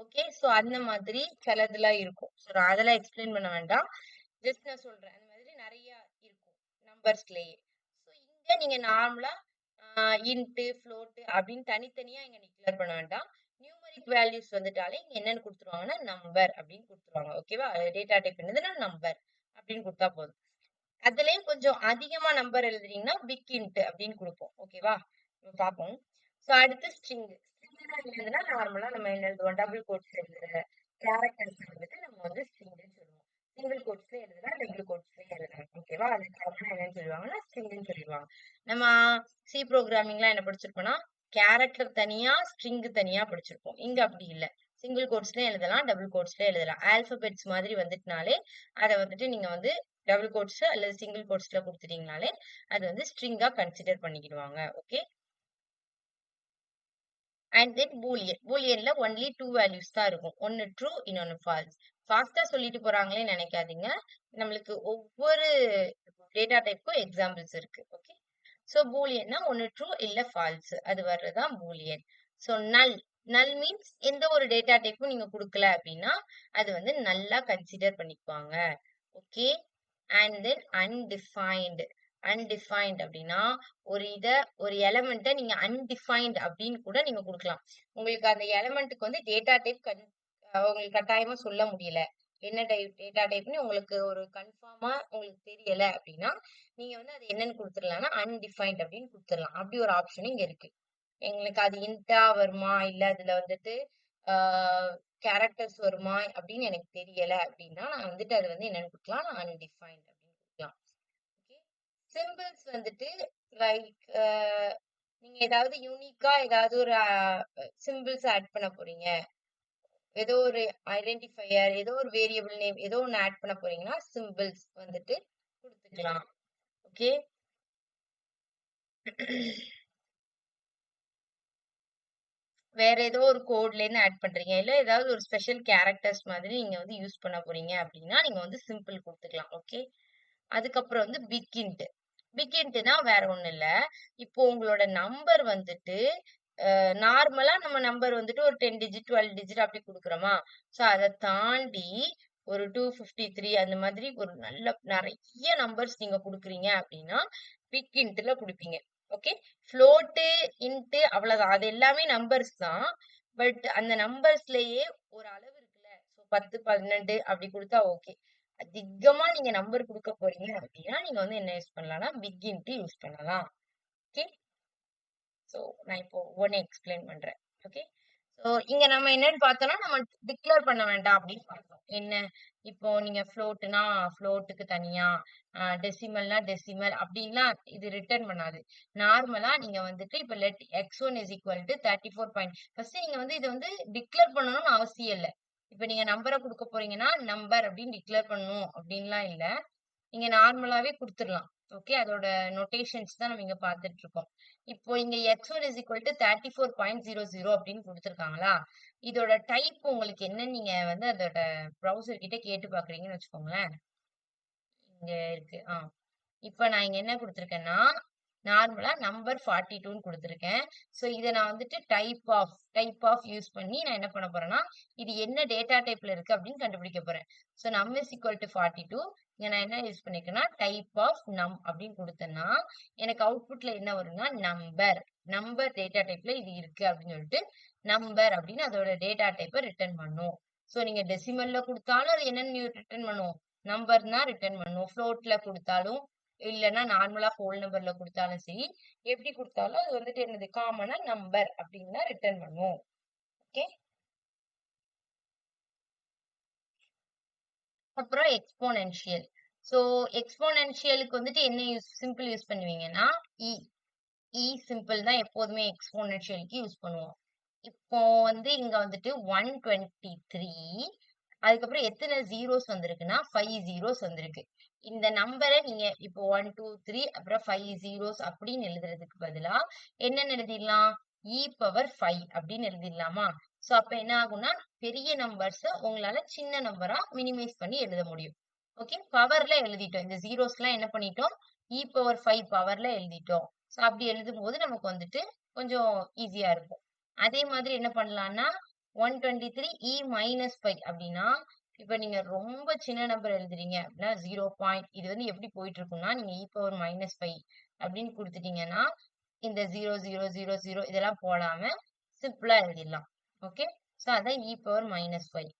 ஓகே, சோ அந்த மாதிரி சிலதுலாம் இருக்கும். ஸோ நான் அதெல்லாம் எக்ஸ்பிளைன் பண்ண வேண்டாம், ஜஸ்ட் நான் சொல்றேன். அந்த மாதிரி நிறைய இருக்கும் நம்பர்ஸ்லயே. ஸோ இங்க நீங்க நார்மலா இன்ட், ஃப்ளோட் அப்படின்னு தனித்தனியா இங்க டிக்ளேர் பண்ண வேண்டாம். நியூமரிக் வேல்யூஸ் வந்துட்டாலே இங்க என்னன்னு கொடுத்துருவாங்கன்னா நம்பர் அப்படின்னு கொடுத்துருவாங்க. ஓகேவா, டேட்டா டைப் என்னதுன்னா நம்பர் அப்படின்னு கொடுத்தா போதும். அதுலயும் கொஞ்சம் அதிகமா நம்பர் எழுதுறீங்கன்னா பிக் இன்ட் அப்படின்னு கொடுப்போம். ஓகேவா, பார்ப்போம். சோ அடுத்து ஸ்ட்ரிங். எழுதுனா நார்மலா நம்ம என்ன எழுதுவோம்? டபுள் கோட்ஸ் எழுதுற கேரக்டர்ஸ் வந்துட்டு நம்ம வந்து ஸ்ட்ரிங்னு சொல்லுவோம். சிங்கிள் கோட்ஸ்ல எழுதுனா டபுள் கோட்ஸ்ல எழுதலாம். ஓகேவா, அது காமனா என்னன்னு சொல்லுவாங்கன்னா ஸ்ட்ரிங்னு சொல்லிடுவாங்க. நம்ம சி ப்ரோக்ராமிங்லாம் என்ன படிச்சிருப்போம்னா கேரக்டர் தனியா ஸ்ட்ரிங் தனியா படிச்சிருப்போம். இங்க அப்படி இல்ல, சிங்கிள் கோட்ஸ்ல எழுதலாம், டபுள் கோட்ஸ்ல எழுதலாம். ஆல்பபெட்ஸ் மாதிரி வந்துட்டுனாலே அதை வந்துட்டு நீங்க வந்து டபுள் கோட்ஸ் அல்லது சிங்கிள் கோட்ஸ்ல கொடுத்துட்டீங்கனாலே அது வந்து ஸ்ட்ரிங்கா கன்சிடர் பண்ணிக்கிடுவாங்க. ஓகே, அண்ட் தென் பூலியன்ல ஒன்லி 2 வேல்யூஸ் தான் இருக்கும். ஒன்னு ட்ரூ, இன்னொன்னு ஃபால்ஸ். ஃபாஸ்டா சொல்லிட்டு போறாங்களே நினைக்காதீங்க, நம்மளுக்கு ஒவ்வொரு டேட்டா டைப்புக்கும் எக்ஸாம்பிள்ஸ் இருக்கு. ஓகே, சோ பூலியன்னா ஒன்னு ட்ரூ இல்ல ஃபால்ஸ், அது வர்றதுதான் பூலியன். சோ நல் மீன்ஸ் எந்த ஒரு டேட்டா டைப்பும் நீங்க கொடுக்கல அப்படின்னா அது வந்து நல்லா கன்சிடர் பண்ணிக்குவாங்க. ஓகே, அண்ட் தென் அன்டிஃபைன்ட் அப்படின்னா ஒரு எலமெண்ட்டை நீங்க அன்டிஃபைன்ட் அப்படின்னு கூட நீங்க கொடுக்கலாம். உங்களுக்கு அந்த எலமெண்ட்டுக்கு வந்து டேட்டா டைப் உங்களுக்கு கட்டாயமா சொல்ல முடியல, என்ன டேட்டா டைப்னு உங்களுக்கு ஒரு கன்ஃபார்மா உங்களுக்கு தெரியல அப்படின்னா நீங்க வந்து அது என்னன்னு கொடுத்துடலாம்னா அன்டிஃபைன்ட் அப்படின்னு கொடுத்துடலாம். அப்படி ஒரு ஆப்ஷன் இங்க இருக்கு. எங்களுக்கு அது இன்டா வருமா இல்ல அதுல வந்துட்டு கேரக்டர்ஸ் வருமா அப்படின்னு எனக்கு தெரியல அப்படின்னா நான் வந்துட்டு அது வந்து என்னன்னு கொடுக்கலாம், நான் அன்டிஃபைன்ட் அப்படின்னு கொடுக்கலாம். ஓகே, சிம்பிள்ஸ் வந்துட்டு லைக் நீங்க ஏதாவது யூனிக்கா ஏதாவது ஒரு சிம்பிள்ஸ் ஆட் பண்ண போறீங்க. ஏதோ ஒரு ஐடென்டிஃபையர், ஏதோ ஒரு வேரியபிள் நேம், ஏதோ ஒண்ணு ஆட் பண்ண போறீங்கன்னா சிம்பிள்ஸ் வந்துட்டு குடுத்துக்கலாம். ஓகே. வேற ஏதோ ஒரு கோட்ல இருந்து ஆட் பண்றீங்க. இல்ல ஏதாவது ஒரு ஸ்பெஷல் கேரக்டர்ஸ் மாதிரி நீங்க வந்து யூஸ் பண்ண போறீங்க அப்படின்னா, நீங்க வந்து சிம்பிள் குடுத்துக்கலாம். ஓகே. அதுக்கப்புறம் வந்து பிக் இன்ட். பிக் இன்ட்னா வேற ஒண்ணும் இல்ல. இப்போ உங்களோட நம்பர் வந்துட்டு நார்மலா நம்ம நம்பர் வந்துட்டு ஒரு 10 டிஜிட், 12 டிஜிட் அப்படி குடுக்குறோமா? சோ அத தாண்டி ஒரு 253 அந்த மாதிரி ஒரு நெறைய நம்பர்ஸ் நீங்க குடுக்குறீங்க அப்படின்னா, பிக் இன்ட்ல குடுப்பீங்க. ஓகே. ஃப்ளோட்டு, இன்ட் அவ்வளவுதான். அது எல்லாமே நம்பர்ஸ் தான். பட் அந்த நம்பர்ஸ்லயே ஒரு அளவு இருக்குல்ல. சோ 10, 12 அப்படி குடுத்தா ஓகே. அதிகமா நீங்க நம்பர் குடுக்க போறீங்க அப்படின்னா, நீங்க வந்து என்ன யூஸ் பண்ணலாம்னா, பிக் இன்ட் யூஸ் பண்ணலாம். ஓகே. சோ நான் இப்போ ஒவ்வொண்ணே எக்ஸ்பிளைன் பண்றேன். ஓகே. சோ இங்க நம்ம என்னன்னு பார்த்தோம்னா, நம்ம டிக்ளேர் பண்ண வேண்டாம் அப்படின்னு பார்த்தோம். என்ன? இப்போ நீங்க ஃப்ளோட்னா ஃப்ளோட்டுக்கு தனியா, டெசிமல்னா டெசிமல் அப்படின்லாம் இது ரிட்டர்ன் பண்ணாது. நார்மலா நீங்க வந்துட்டு இப்ப let x1 is equal to 34 point first நீங்க வந்து இத வந்து டிக்ளேர் பண்ணணும்னு அவசியம் இல்ல. இப்ப நீங்க நம்பர குடுக்க போறீங்கன்னா, நம்பர் அப்படின்னு டிக்ளேர் பண்ணணும் அப்படின்லாம் இல்ல. நீங்க நார்மலாவே குடுத்துடலாம். ஓகே. அதோட நொட்டேஷன்ஸ் தான் நம்ம இங்க பார்த்துட்டு இருக்கோம். இப்போ இங்க x1 is equal to 34.00 அப்படின்னு குடுத்துருக்காங்களா? இதோட டைப் உங்களுக்கு என்னன்னு நீங்க வந்து அதோட ப்ரௌசர் கிட்ட கேட்டு பார்க்குறீங்கன்னு வச்சுக்கோங்களேன். இங்க இருக்கு. இப்ப நான் இங்க என்ன குடுத்துருக்கேன்னா, நார்மலா நம்பர் 42ன்னு குடுத்துருக்கேன். சோ இத நான் வந்துட்டு டைப் ஆஃப் யூஸ் பண்ணி நான் என்ன பண்ண போறேன்னா, இது என்ன டேட்டா டைப்ல இருக்கு அப்படின்னு கண்டுபிடிக்க போறேன். சோ நம் இஸ் ஈக்குவல் டு 42. இங்க நான் என்ன யூஸ் பண்ணிருக்கேன்னா, டைப் ஆஃப் நம் அப்படின்னு குடுத்தேன்னா, எனக்கு அவுட்புட்ல என்ன வரும்னா, நம்பர் டேட்டா டைப்ல இது இருக்கு அப்படின்னு சொல்லிட்டு, நம்பர் அப்படின்னு அதோட டேட்டா டைப்ப ரிட்டர்ன் பண்ணும். சோ நீங்க டெசிமல்ல குடுத்தாலும் அது என்னன்னு ரிட்டர்ன் பண்ணும்? நம்பர் தான் ரிட்டர்ன் பண்ணும். ஃப்ளோட்ல குடுத்தாலும் இல்லன்னா நார்மலா ஹோல் நம்பர்ல குடுத்தாலும் சரி, எப்படி குடுத்தாலும் அது வந்துட்டு என்னது காமனா நம்பர் அப்படின்னு தான் ரிட்டர்ன் பண்ணும். ஓகே. அப்புறம் எக்ஸ்போனென்ஷியல். சோ எக்ஸ்போனென்ஷியலுக்கு வந்துட்டு என்ன சிம்பிள் யூஸ் பண்ணுவீங்கன்னா, இ. சிம்பிள் தான் எப்போதுமே எக்ஸ்போனென்ஷியலுக்கு யூஸ் பண்ணுவோம். இப்போ வந்து இங்க வந்துட்டு 123 அதுக்கப்புறம் எத்தனை ஜீரோஸ் வந்திருக்குன்னா 5 ஜீரோஸ் வந்திருக்கு. இந்த நம்பரை நீங்க இப்போ 1 2 3 அப்புறம் 5 ஜீரோஸ் அப்படின்னு எழுதுறதுக்கு பதிலா என்னன்னு எழுதிடலாம்? e⁻5 அப்படின்னு எழுதிடலாமா? சோ அப்ப என்ன ஆகும்னா பெரிய நம்பர்ஸ் உங்களால சின்ன நம்பரா மினிமைஸ் பண்ணி எழுத முடியும். ஓகே. பவர்ல எழுதிட்டோம். இந்த ஜீரோஸ் எல்லாம் என்ன பண்ணிட்டோம்? e⁻5 பவர்ல எழுதிட்டோம். சோ அப்படி எழுதும் போது நமக்கு வந்துட்டு கொஞ்சம் ஈஸியா இருக்கும். அதே மாதிரி என்ன பண்ணலாம்னா 123 e-5 அப்படின்னா இப்ப நீங்க ரொம்ப சின்ன நம்பர் எழுதுறீங்க அப்படின்னா 0. இது வந்து எப்படி போயிட்டு இருக்கும்னா நீங்க e⁻5 அப்படின்னு கொடுத்துட்டீங்கன்னா இந்த 0 0 0 0 இதெல்லாம் போடாம சிம்பிளா எழுதிடலாம். ஓகே. சோ அதான் e⁻5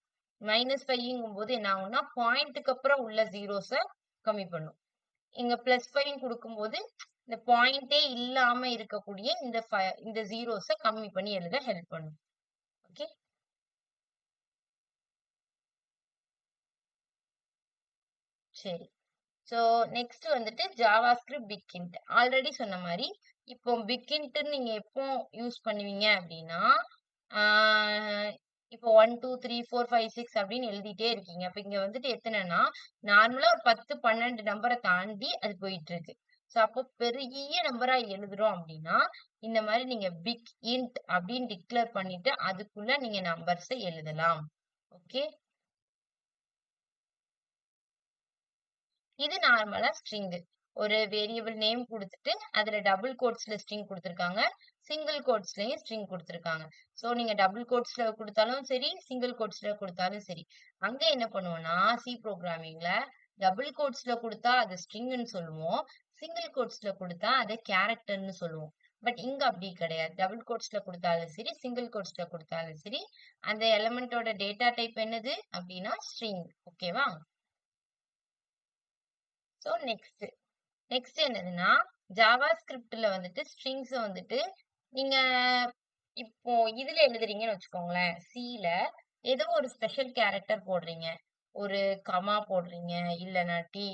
-5ங்கும் போது என்ன ஆகும்னா பாயிண்ட்டுக்கு அப்புறம் உள்ள ஜீரோஸ கம்மி பண்ணும். இங்க +5 கொடுக்கும்போது இந்த பாயிண்டே இல்லாம இருக்கக்கூடிய இந்த ஜீரோஸ கம்மி பண்ணி எழுத ஹெல்ப் பண்ணும். ஓகே. சரி. சோ நெக்ஸ்ட் வந்துட்டு ஜாவாஸ்கிரிப்ட் பிக்கின்ட். ஆல்ரெடி சொன்ன மாரி இப்போ பிக்கின்ட் நீங்க எப்போ யூஸ் பண்ணுவீங்க அப்படின்னா, இப்போ 1 2 3 4 5 6 அப்படின்னு எழுதிட்டே இருக்கீங்க. அப்ப இங்க வந்துட்டு எத்தனைன்னா, நார்மலா ஒரு 10 12 நம்பரை தாண்டி அது போயிட்டு இருக்கு. சோ அப்போ பெரிய நம்பரா எழுதுறோம் அப்படின்னா, இந்த மாதிரி நீங்க பிக் இன்ட் அப்படின்னு டிக்ளேர் பண்ணிட்டு அதுக்குள்ள நீங்க நம்பர்ஸை எழுதலாம். ஓகே. இது நார்மலா ஸ்ட்ரிங். ஒரு வேரியபிள் நேம் குடுத்துட்டு அதுல டபுள் கோட்ஸ்ல ஸ்ட்ரிங் குடுத்திருக்காங்க. சிங்கிள் கோட்ஸ்லயும் ஸ்ட்ரிங் குடுத்திருக்காங்க. சோ நீங்க டபுள் கோட்ஸ்ல குடுத்தாலும் சரி, சிங்கிள் கோட்ஸ்ல குடுத்தாலும் சரி. அங்க என்ன பண்ணுவோம்னா சி புரோகிராமிங்ல டபுள் கோட்ஸ்ல குடுத்தா அது ஸ்ட்ரிங்னு சொல்லுவோம். சிங்கிள் கோட்ஸ்ல குடுத்தா அதை கேரக்டர்னு சொல்லுவோம். பட் இங்க அப்படி கிடையாது. டபுள் கோட்ஸ்ல குடுத்தாலும் சரி, சிங்கிள் கோட்ஸ்ல குடுத்தாலும் சரி, அந்த எலிமெண்டோட டேட்டா டைப் என்னது அப்படின்னா ஸ்ட்ரிங். ஓகேவா? சோ நெக்ஸ்ட் என்னதுன்னா ஜாவா ஸ்கிரிப்ட்ல வந்துட்டு ஸ்ட்ரிங்ஸ் வந்துட்டு நீங்க இப்போ இதுல எழுதுறீங்கன்னு வச்சுக்கோங்களேன். சில ஏதோ ஒரு ஸ்பெஷல் கேரக்டர் போடுறீங்க. ஒரு கமா போடுறீங்க. இல்லைனாட்டி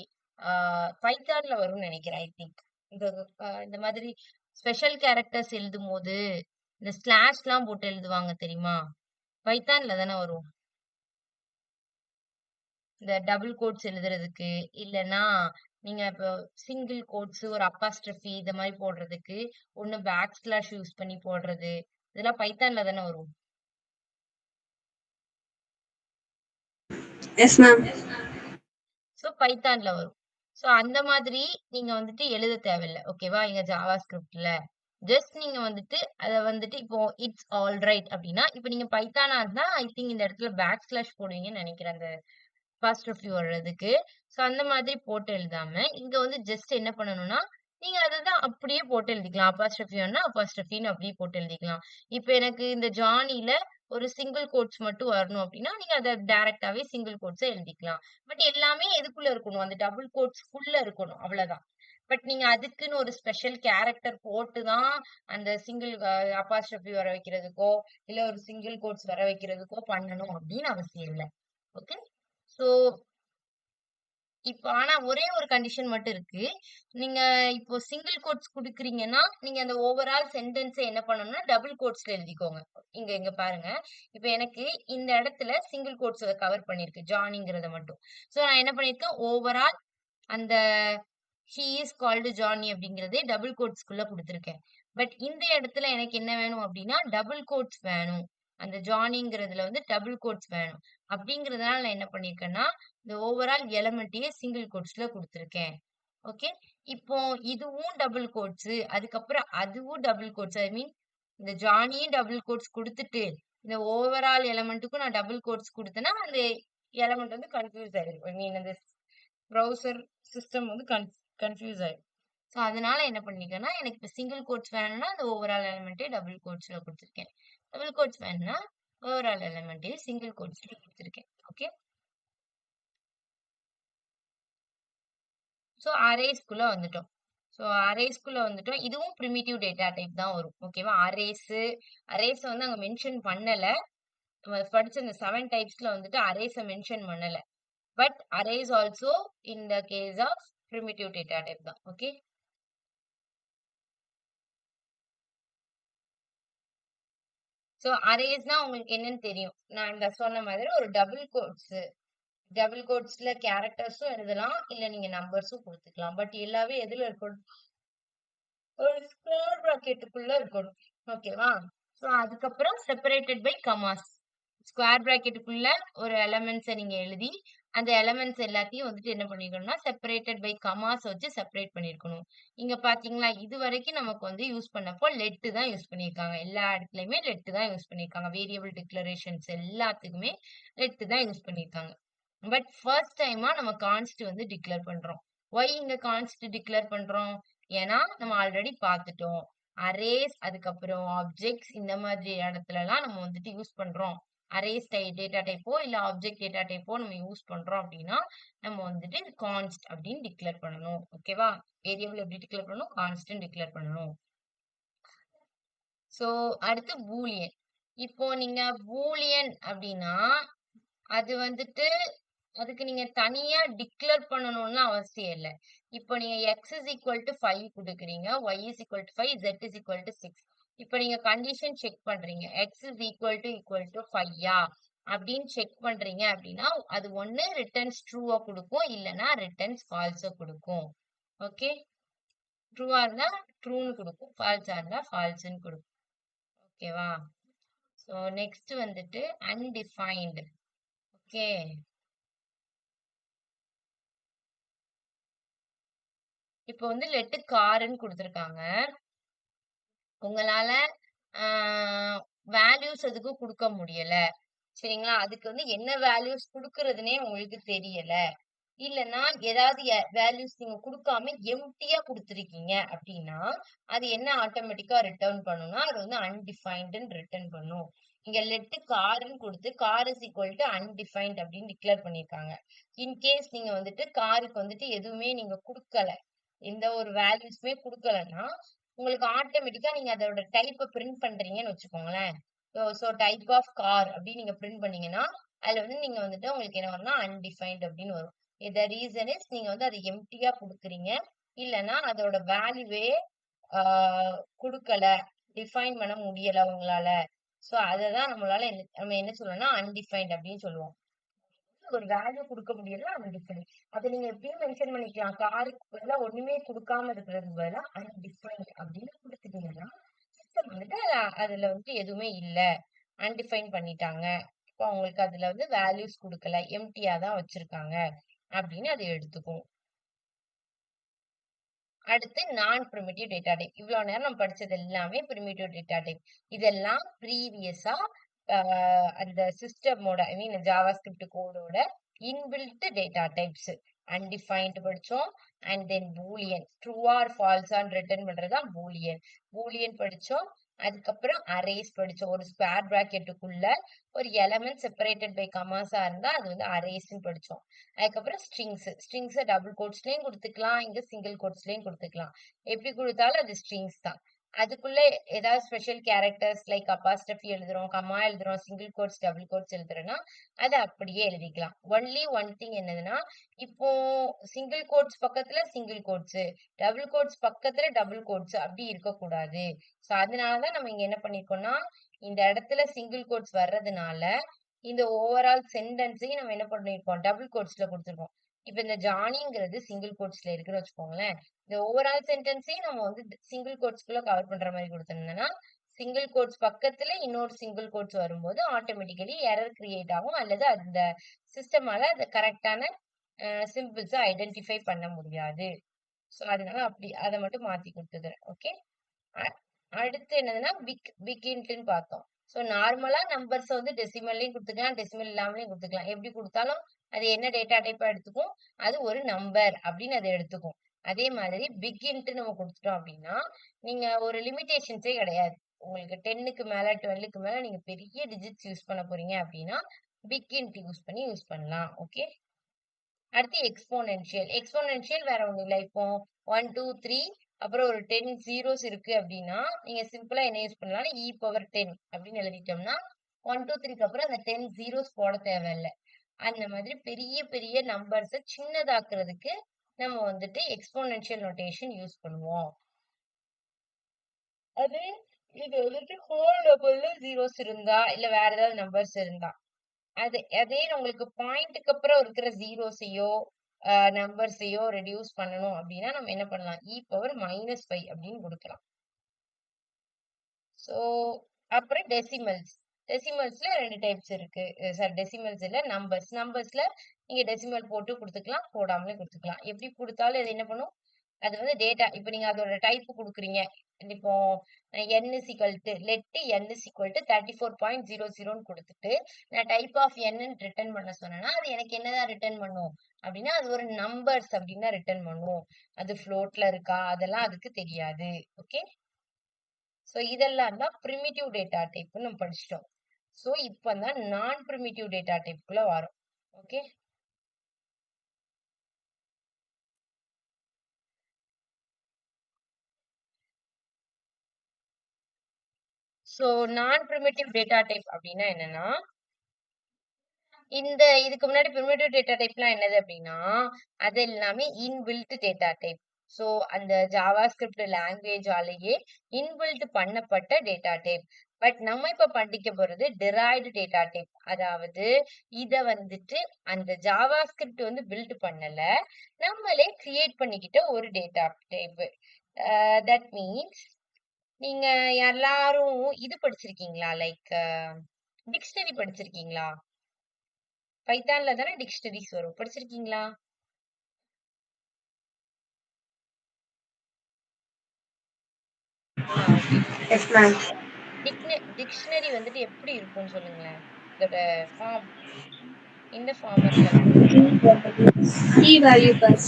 பைத்தான்ல வரும்னு நினைக்கிறேன் ஐ திங்க். இந்த இந்த மாதிரி ஸ்பெஷல் கேரக்டர்ஸ் எழுதும் போது இந்த ஸ்லாஷ்லாம் போட்டு எழுதுவாங்க தெரியுமா? பைத்தான்ல தானே வரும். இந்த டபுள் கோட்ஸ் எழுதுறதுக்கு, இல்லன்னா நீங்க இப்போ சிங்கிள் கோட்ஸ், ஒரு அப்பாஸ்ட்ரஃபி இந்த மாதிரி போடுறதுக்கு, ஒண்ணு பேக் ஸ்லாஷ் யூஸ் பண்ணி போடுறது, இதெல்லாம் பைத்தான்ல தானே வரும். Yes ma'am. ஸோ பைத்தான்ல வரும். ஸோ அந்த மாதிரி நீங்க வந்துட்டு எழுத தேவையில்ல. ஓகேவா? இங்க ஜாவா ஸ்கிரிப்ட்ல ஜஸ்ட் நீங்க வந்துட்டு அத வந்துட்டு இப்போ இட்ஸ் ஆல் ரைட் அப்படின்னா, இப்போ நீங்க பைத்தானா இருந்தா ஐ திங்க் இந்த இடத்துல பேக் ஸ்லாஷ் போடுவீங்கன்னு நினைக்கிறேன். அந்த அப்பாஸ்ட்ரோஃபி வர்றதுக்கு. ஸோ அந்த மாதிரி போட்டு எழுதாம, இங்க வந்து ஜஸ்ட் என்ன பண்ணணும்னா, நீங்க அததான் அப்படியே போட்டு எழுதிக்கலாம். அப்பாஸ்ட்ரோஃபி வேணும்னா அப்பாஸ்ட்ரோஃபின்னு அப்படியே போட்டு எழுதிக்கலாம். இப்ப எனக்கு இந்த ஜானில ஒரு சிங்கிள் கோட்ஸ் மட்டும் வரணும் அப்படின்னா, நீங்க அத டைரக்டாவே சிங்கிள் கோட்ஸா எழுதிக்கலாம். பட் எல்லாமே எதுக்குள்ள இருக்கணும்? அந்த டபுள் கோட்ஸ்க்குள்ள இருக்கணும். அவ்வளவுதான். பட் நீங்க அதுக்குன்னு ஒரு ஸ்பெஷல் கேரக்டர் போட்டு தான் அந்த சிங்கிள் அப்பாஸ்ட்ரோஃபி வர வைக்கிறதுக்கோ, இல்ல ஒரு சிங்கிள் கோட்ஸ் வர வைக்கிறதுக்கோ பண்ணணும் அப்படின்னு அவசியம் இல்ல. ஓகே. சோ இப்போ ஆனா ஒரே ஒரு கண்டிஷன் மட்டும் இருக்கு. நீங்க இப்போ சிங்கிள் கோட்ஸ் குடுக்குறீங்கன்னா, நீங்க அந்த ஓவரால் சென்டென்ஸ என்ன பண்ணணும்னா, டபுள் கோட்ஸ்ல எழுதிக்கோங்க. இங்க இங்க பாருங்க. இப்ப எனக்கு இந்த இடத்துல சிங்கிள் கோட்ஸ் கவர் பண்ணிருக்கு. ஜானிங்கிறத மட்டும். சோ நான் என்ன பண்ணியிருக்கேன், ஓவரால் அந்த ஹி இஸ் கால்டு ஜானி அப்படிங்கிறதே டபுள் கோட்ஸ்க்குள்ள குடுத்திருக்கேன். பட் இந்த இடத்துல எனக்கு என்ன வேணும் அப்படின்னா, டபுள் கோட்ஸ் வேணும். அந்த ஜானிங்கிறதுல வந்து டபுள் கோட்ஸ் வேணும். அப்படிங்கிறதுனால நான் என்ன பண்ணியிருக்கேன்னா, இந்த ஓவரால் எலமெண்ட்டையே சிங்கிள் கோட்ஸ்ல குடுத்திருக்கேன். ஓகே. இப்போ இதுவும் டபுள் கோட்ஸ், அதுக்கப்புறம் அதுவும் டபுள் கோட்ஸ். ஐ மீன் இந்த ஜானியும் டபுள் கோட்ஸ் குடுத்துட்டு, இந்த ஓவரால் எலமெண்ட்டுக்கும் நான் டபுள் கோட்ஸ் குடுத்தேன்னா, அந்த எலமெண்ட் வந்து கன்ஃபியூஸ் ஆயிடும். ஐ மீன் அந்த ப்ரௌசர் சிஸ்டம் வந்து கன்ஃபியூஸ் ஆயிடும். ஸோ அதனால என்ன பண்ணிருக்கேன்னா, எனக்கு இப்போ சிங்கிள் கோட்ஸ் வேணும்னா அந்த ஓவரால் எலிமெண்ட்டே டபுள் கோட்ஸ்ல கொடுத்துருக்கேன். டபுள் கோட்ஸ் வேணும்னா ஓவரால் எலிமெண்ட்டே சிங்கிள் கோட்ஸ்ல கொடுத்துருக்கேன். ஓகே. ஸோ அரேஸ்க்குள்ள வந்துட்டோம். ஸோ அரேஸ்க்குள்ள வந்துட்டோம். இதுவும் பிரிமிட்டிவ் டேட்டா டைப் தான் வரும். ஓகேவா? அரேஸ் வந்து அங்க மென்ஷன் பண்ணல. நம்ம படிச்ச இந்த 7 டைப்ஸ்ல வந்துட்டு அரேஸ மென்ஷன் பண்ணல. But arrays also in the case of primitive data type தான். ஓகே. சோ அரேஸ்னா உங்களுக்கு என்னன்னு தெரியும். நான் இந்த சொன்ன மாதிரி ஒரு டபுள் கோட்ஸ்ல கேரக்டர்ஸும் எழுதலாம், இல்ல நீங்க நம்பர்ஸும் கொடுத்துக்கலாம். பட் எல்லாமே எதுல இருக்கணும்? ஒரு ஸ்கொயர் பிராக்கெட்டுக்குள்ள இருக்கணும். ஓகேவா? சோ அதுக்கப்புறம் செப்பரேட்டட் பை கமாஸ். ஸ்கொயர் பிராக்கெட்டுக்குள்ள ஒரு எலமெண்ட்ஸை நீங்க எழுதி அந்த எலமெண்ட்ஸ் எல்லாத்தையும் வந்துட்டு என்ன பண்ணிக்கணும்னா செப்பரேட்டட் பை கமாஸ் வச்சு செப்பரேட் பண்ணிருக்கணும். இங்க பாத்தீங்களா, இது வரைக்கும் நமக்கு வந்து யூஸ் பண்ணப்போ லெட் தான் யூஸ் பண்ணிருக்காங்க. எல்லா இடத்துலயுமே லெட் தான் யூஸ் பண்ணிருக்காங்க. வேரியபிள் டிக்ளரேஷன்ஸ் எல்லாத்துக்குமே லெட் தான் யூஸ் பண்ணிருக்காங்க. பட் ஃபர்ஸ்ட் டைமா நம்ம கான்ஸ்ட் வந்து டிக்ளேர் பண்றோம். ஒய் இங்க கான்ஸ்ட் டிக்ளேர் பண்றோம்? ஏன்னா நம்ம ஆல்ரெடி பார்த்துட்டோம். அரேஸ் அதுக்கப்புறம் ஆப்ஜெக்ட்ஸ் இந்த மாதிரி இடத்துல எல்லாம் நம்ம வந்துட்டு யூஸ் பண்றோம். அரேஸ் டேட்டா டைப்போ இல்ல ஆப்ஜெக்ட் டேட்டா டைப்போ நம்ம யூஸ் பண்றோம் அப்படின்னா நம்ம வந்துட்டு கான்ஸ்ட் அப்படின்னு டிக்ளேர் பண்ணணும். ஓகேவா? வேரியபிள் எப்படி டிக்ளேர் பண்ணணும்? கான்ஸ்ட்னு டிக்ளேர் பண்ணணும். சோ அடுத்து பூலியன். இப்போ நீங்க பூலியன் அப்படின்னா அது வந்துட்டு அதுக்கு நீங்க தனியா டிக்ளேர் பண்ணணும்னு அவசியம் இல்ல. இப்போ நீங்க x is equal to 5 கொடுக்குறீங்க, y is equal to 5, z is equal to 6. இப்போ நீங்க கண்டிஷன் செக் பண்றீங்க. x is equal to 5யா அப்படின்னு செக் பண்றீங்க அப்படின்னா அது ஒண்ணு ரிட்டர்ன்ஸ் ட்ரூவா கொடுக்கும், இல்லைன்னா ரிட்டர்ன்ஸ் ஃபால்ஸா கொடுக்கும். ஓகே. ட்ரூவா இருந்தா ட்ரூன்னு கொடுக்கும், ஃபால்ஸா இருந்தா ஃபால்ஸ்ன்னு கொடுக்கும். ஓகேவா? ஸோ நெக்ஸ்ட் வந்துட்டு அன்டிஃபைன்டு. ஓகே. இப்போ வந்து லெட்டு காருன்னு கொடுத்துருக்காங்க. உங்களால வேல்யூஸ் அதுக்கு கொடுக்க முடியல. சரிங்களா? அதுக்கு வந்து என்ன வேல்யூஸ் கொடுக்கறதுனே உங்களுக்கு தெரியல. இல்லைன்னா ஏதாவது வேல்யூஸ் நீங்க கொடுக்காம எம்டியா கொடுத்துருக்கீங்க அப்படின்னா அது என்ன ஆட்டோமேட்டிக்கா ரிட்டர்ன் பண்ணும்னா அது வந்து அன்டிஃபைன்டுன்னு ரிட்டர்ன் பண்ணும். இங்க லெட்டு காருன்னு கொடுத்து car is equal to undefined அப்படின்னு டிக்ளேர் பண்ணிருக்காங்க. இன்கேஸ் நீங்க வந்துட்டு காருக்கு வந்துட்டு எதுவுமே நீங்க கொடுக்கல, எந்த ஒரு வேல்யூஸ்மே கொடுக்கலன்னா உங்களுக்கு ஆட்டோமேட்டிக்கா நீங்க அதோட டைப்பை பிரிண்ட் பண்றீங்கன்னு வச்சுக்கோங்களேன். ஸோ டைப் ஆஃப் கார் அப்படின்னு நீங்க பிரிண்ட் பண்ணீங்கன்னா அதுல வந்து நீங்க வந்துட்டு உங்களுக்கு என்ன வரும்னா அன்டிஃபைன்ட் அப்படின்னு வரும். த ரீசன் இஸ் நீங்க வந்து அதை எம்டியா கொடுக்குறீங்க, இல்லைன்னா அதோட வேல்யூவே குடுக்கல, டிஃபைன் பண்ண முடியல உங்களால. சோ அததான் நம்ம என்ன சொல்லணும்னா அன்டிஃபைன்ட் அப்படின்னு சொல்லுவோம். ஒரு வேல்யூ குடுக்க முடியல அன்டிஃபைன்ட். அத நீங்க எப்படியும் மென்ஷன் பண்ணிக்கலாம். காருக்கு பதிலா ஒண்ணுமே குடுக்காம இருக்கிறதுக்கு பதிலா அன்டிஃபைன்ட் அப்படின்னு குடுத்துட்டீங்கன்னா, சிஸ்டம் வந்துட்டு அதுல வந்து எதுவுமே இல்ல. அன்டிஃபைன் பண்ணிட்டாங்க. இப்போ அவங்களுக்கு அதுல வந்து வேல்யூஸ் குடுக்கல. எம்ப்டியா தான் வச்சிருக்காங்க அப்படின்னு அது எடுத்துக்கும். அடுத்து நான் பிரிமிட்டிவ் டேட்டா டைப். இவ்வளவு நேரம் நம்ம படிச்சது எல்லாமே பிரிமிட்டிவ் டேட்டா டைப். இதெல்லாம் ப்ரீவியஸா அந்த சிஸ்டமோட ஐ மீன் ஜாவாஸ்கிரிப்ட் கோடோட இன்பில்ட் டேட்டா டைப்ஸ். அன்டிஃபைன்ட் படிச்சோம். And then boolean true or ஃபால்ஸான்னு ரிட்டர்ன் பண்றதுதான் பூலியன். பூலியன் படிச்சோம். அதுக்கப்புறம் அரேஸ் படிச்சோம். ஒரு ஸ்கொயர் பிராக்கெட்டுக்குள்ள ஒரு எலமெண்ட் செப்பரேட்டட் பை கமாஸா இருந்தா அது வந்து அரேஸ்ன்னு படிச்சோம். அதுக்கப்புறம் ஸ்ட்ரிங்ஸ் டபுள் கோட்ஸ்லயும் கொடுத்துக்கலாம், இங்க சிங்கிள் கோட்ஸ்லயும் கொடுத்துக்கலாம். எப்படி கொடுத்தாலும் அது ஸ்ட்ரிங்ஸ் தான். அதுக்குள்ள ஏதாவது ஸ்பெஷல் கேரக்டர்ஸ் லைக் அப்பாஸ்ட்ரஃபி எழுதுறோம், கமா எழுதுறோம், சிங்கிள் கோட்ஸ் டபுள் கோட்ஸ் எழுதுறோம்னா அதை அப்படியே எழுதிக்கலாம். ஒன்லி ஒன் திங் என்னதுன்னா, இப்போ சிங்கிள் கோட்ஸ் பக்கத்துல சிங்கிள் கோட்ஸ், டபுள் கோட்ஸ் பக்கத்துல டபுள் கோட்ஸ் அப்படி இருக்கக்கூடாது. சோ அதனாலதான் நம்ம இங்க என்ன பண்ணிருக்கோம்னா, இந்த இடத்துல சிங்கிள் கோட்ஸ் வர்றதுனால இந்த ஓவரால் சென்டென்ஸையும் நம்ம என்ன பண்ணிருக்கோம், டபுள் கோட்ஸ்ல கொடுத்துருக்கோம். இப்ப இந்த ஜானிங்கிறது சிங்கிள் கோட்ஸ்ல இருக்குன்னு வச்சுக்கோங்களேன். இந்த ஓவரால் சென்டென்ஸையும் நம்ம வந்து சிங்கிள் கோட்ஸ்குள்ள கவர் பண்ற மாதிரி கொடுத்திருந்தோம்னா, சிங்கிள் கோட்ஸ் பக்கத்துல இன்னொரு சிங்கிள் கோட்ஸ் வரும்போது ஆட்டோமேட்டிக்கலி எரர் கிரியேட் ஆகும், அல்லது அந்த சிஸ்டமால அந்த கரெக்டான சிம்பிள்ஸை ஐடென்டிஃபை பண்ண முடியாது. சோ அதனால அப்படி அதை மட்டும் மாத்தி கொடுத்துக்கிறேன். ஓகே. அடுத்து என்னதுன்னா பிக் இன்ட்னு பார்த்தோம். சோ நார்மலா நம்பர்ஸ் வந்து டெசிமல்லையும் கொடுத்துக்கலாம், டெசிமல் இல்லாமலையும் கொடுத்துக்கலாம். எப்படி கொடுத்தாலும் அது என்ன டேட்டா டைப்பா எடுத்துக்கும், அது ஒரு நம்பர் அப்படின்னு அதை எடுத்துக்கும். அதே மாதிரி பிக் இன்ட் நம்ம கொடுத்துட்டோம் அப்படின்னா, நீங்க ஒரு லிமிடேஷன்ஸே கிடையாது. உங்களுக்கு 10க்கு மேல 12க்கு மேல நீங்க பெரிய டிஜிட்ஸ் யூஸ் பண்ண போறீங்க அப்படின்னா பிக் இன்ட் யூஸ் பண்ணலாம். ஓகே. அடுத்து எக்ஸ்போனென்ஷியல் வேற ஒண்ணும் இல்ல. இப்போ 1 2 3 அப்புறம் ஒரு 10 ஜீரோஸ் இருக்கு அப்படின்னா நீங்க சிம்பிளா என்ன யூஸ் பண்ணலாம், e⁻10 அப்படின்னு எழுதிட்டோம்னா 1 2 3க்கு அப்புறம் அந்த 10 ஜீரோஸ் போட தேவையில்லை. அந்த மாதிரி பெரிய பெரிய நம்பர்ஸை சின்னதாக்குறதுக்கு நம்ம வந்துட்டு எக்ஸ்போனென்ஷியல் நோட்டேஷன் யூஸ் பண்ணுவோம். அது இது வந்துட்டு ஹோல் நம்பர்ல ஜீரோஸ் இருந்தா இல்ல வேற ஏதாவது நம்பர்ஸ் இருந்தா அதே உங்களுக்கு பாயிண்ட்க்கு அப்புறம் இருக்கிற ஜீரோஸையோ நம்பர்ஸையோ ரெடியூஸ் பண்ணணும் அப்படின்னா நம்ம என்ன பண்ணலாம், e⁻−5 அப்படின்னு கொடுக்கலாம். சோ அப்புறம் டெசிமல்ஸ்ல 2 டைப்ஸ் இருக்கு. சாரி, டெசிமல்ஸ் இல்ல, நம்பர்ஸ்ல நீங்க டெசிமல் போட்டு கொடுத்துக்கலாம், போடாமலே கொடுத்துக்கலாம். எப்படி கொடுத்தாலும் அது என்ன பண்ணும், அது வந்து டேட்டா. இப்ப நீங்க அதோட டைப் கொடுக்குறீங்க. இப்போ n is equal to let n is equal to 34.00ன்னு கொடுத்துட்டு நான் டைப் ஆஃப் n ரிட்டர்ன் பண்ண சொன்னேன்னா அது எனக்கு என்னதான் ரிட்டர்ன் பண்ணும் அப்படின்னா, அது ஒரு நம்பர்ஸ் அப்படின்னு தான் ரிட்டர்ன் பண்ணும். அது ஃப்ளோட்ல இருக்கா அதெல்லாம் அதுக்கு தெரியாது. ஓகே. சோ இதெல்லாம் தான் பிரிமிட்டிவ் டேட்டா டைப் நம்ம படிச்சிட்டோம். சோ இப்பதான் நான் பிரிமிட்டிவ் டேட்டா டைப்குள்ள வரும். ஓகே. சோ நான் பிரிமிட்டிவ் டேட்டா டைப் அப்படின்னா என்னன்னா, இதுக்கு முன்னாடி பிரிமிட்டிவ் டேட்டா டைப்லாம் என்னது அப்படின்னா, அது எல்லாமே இன்பில்ட் டேட்டா டைப். சோ அந்த ஜாவாஸ்கிரிப்ட் லாங்குவேஜாலேயே இன்பில்ட் பண்ணப்பட்ட டேட்டா டைப். பட் நம்ம இப்ப படிக்க போறது டிரைவ்டு டேட்டா டைப். அதாவது இத வந்துட்டு அந்த ஜாவாஸ்கிரிப்ட் வந்து பில்ட் பண்ணல, நம்மளே கிரியேட் பண்ணிக்கிட்ட ஒரு டேட்டா டைப். தட் மீன்ஸ் நீங்க எல்லாரும் இது படிச்சிருக்கீங்களா, லைக் டிக்ஷனரி படிச்சிருக்கீங்களா? பைத்தான்ல தானே டிக்ஷனரிஸ் வரும், படிச்சிருக்கீங்களா? ஓகே. Yes, ma'am. டிக்ஷனரி வந்துட்டு எப்படி இருக்கும்னு சொல்லுங்களேன். இதோட ஃபார்ம் இந்த ஃபார்மட்ல இருக்கும். Key value bus.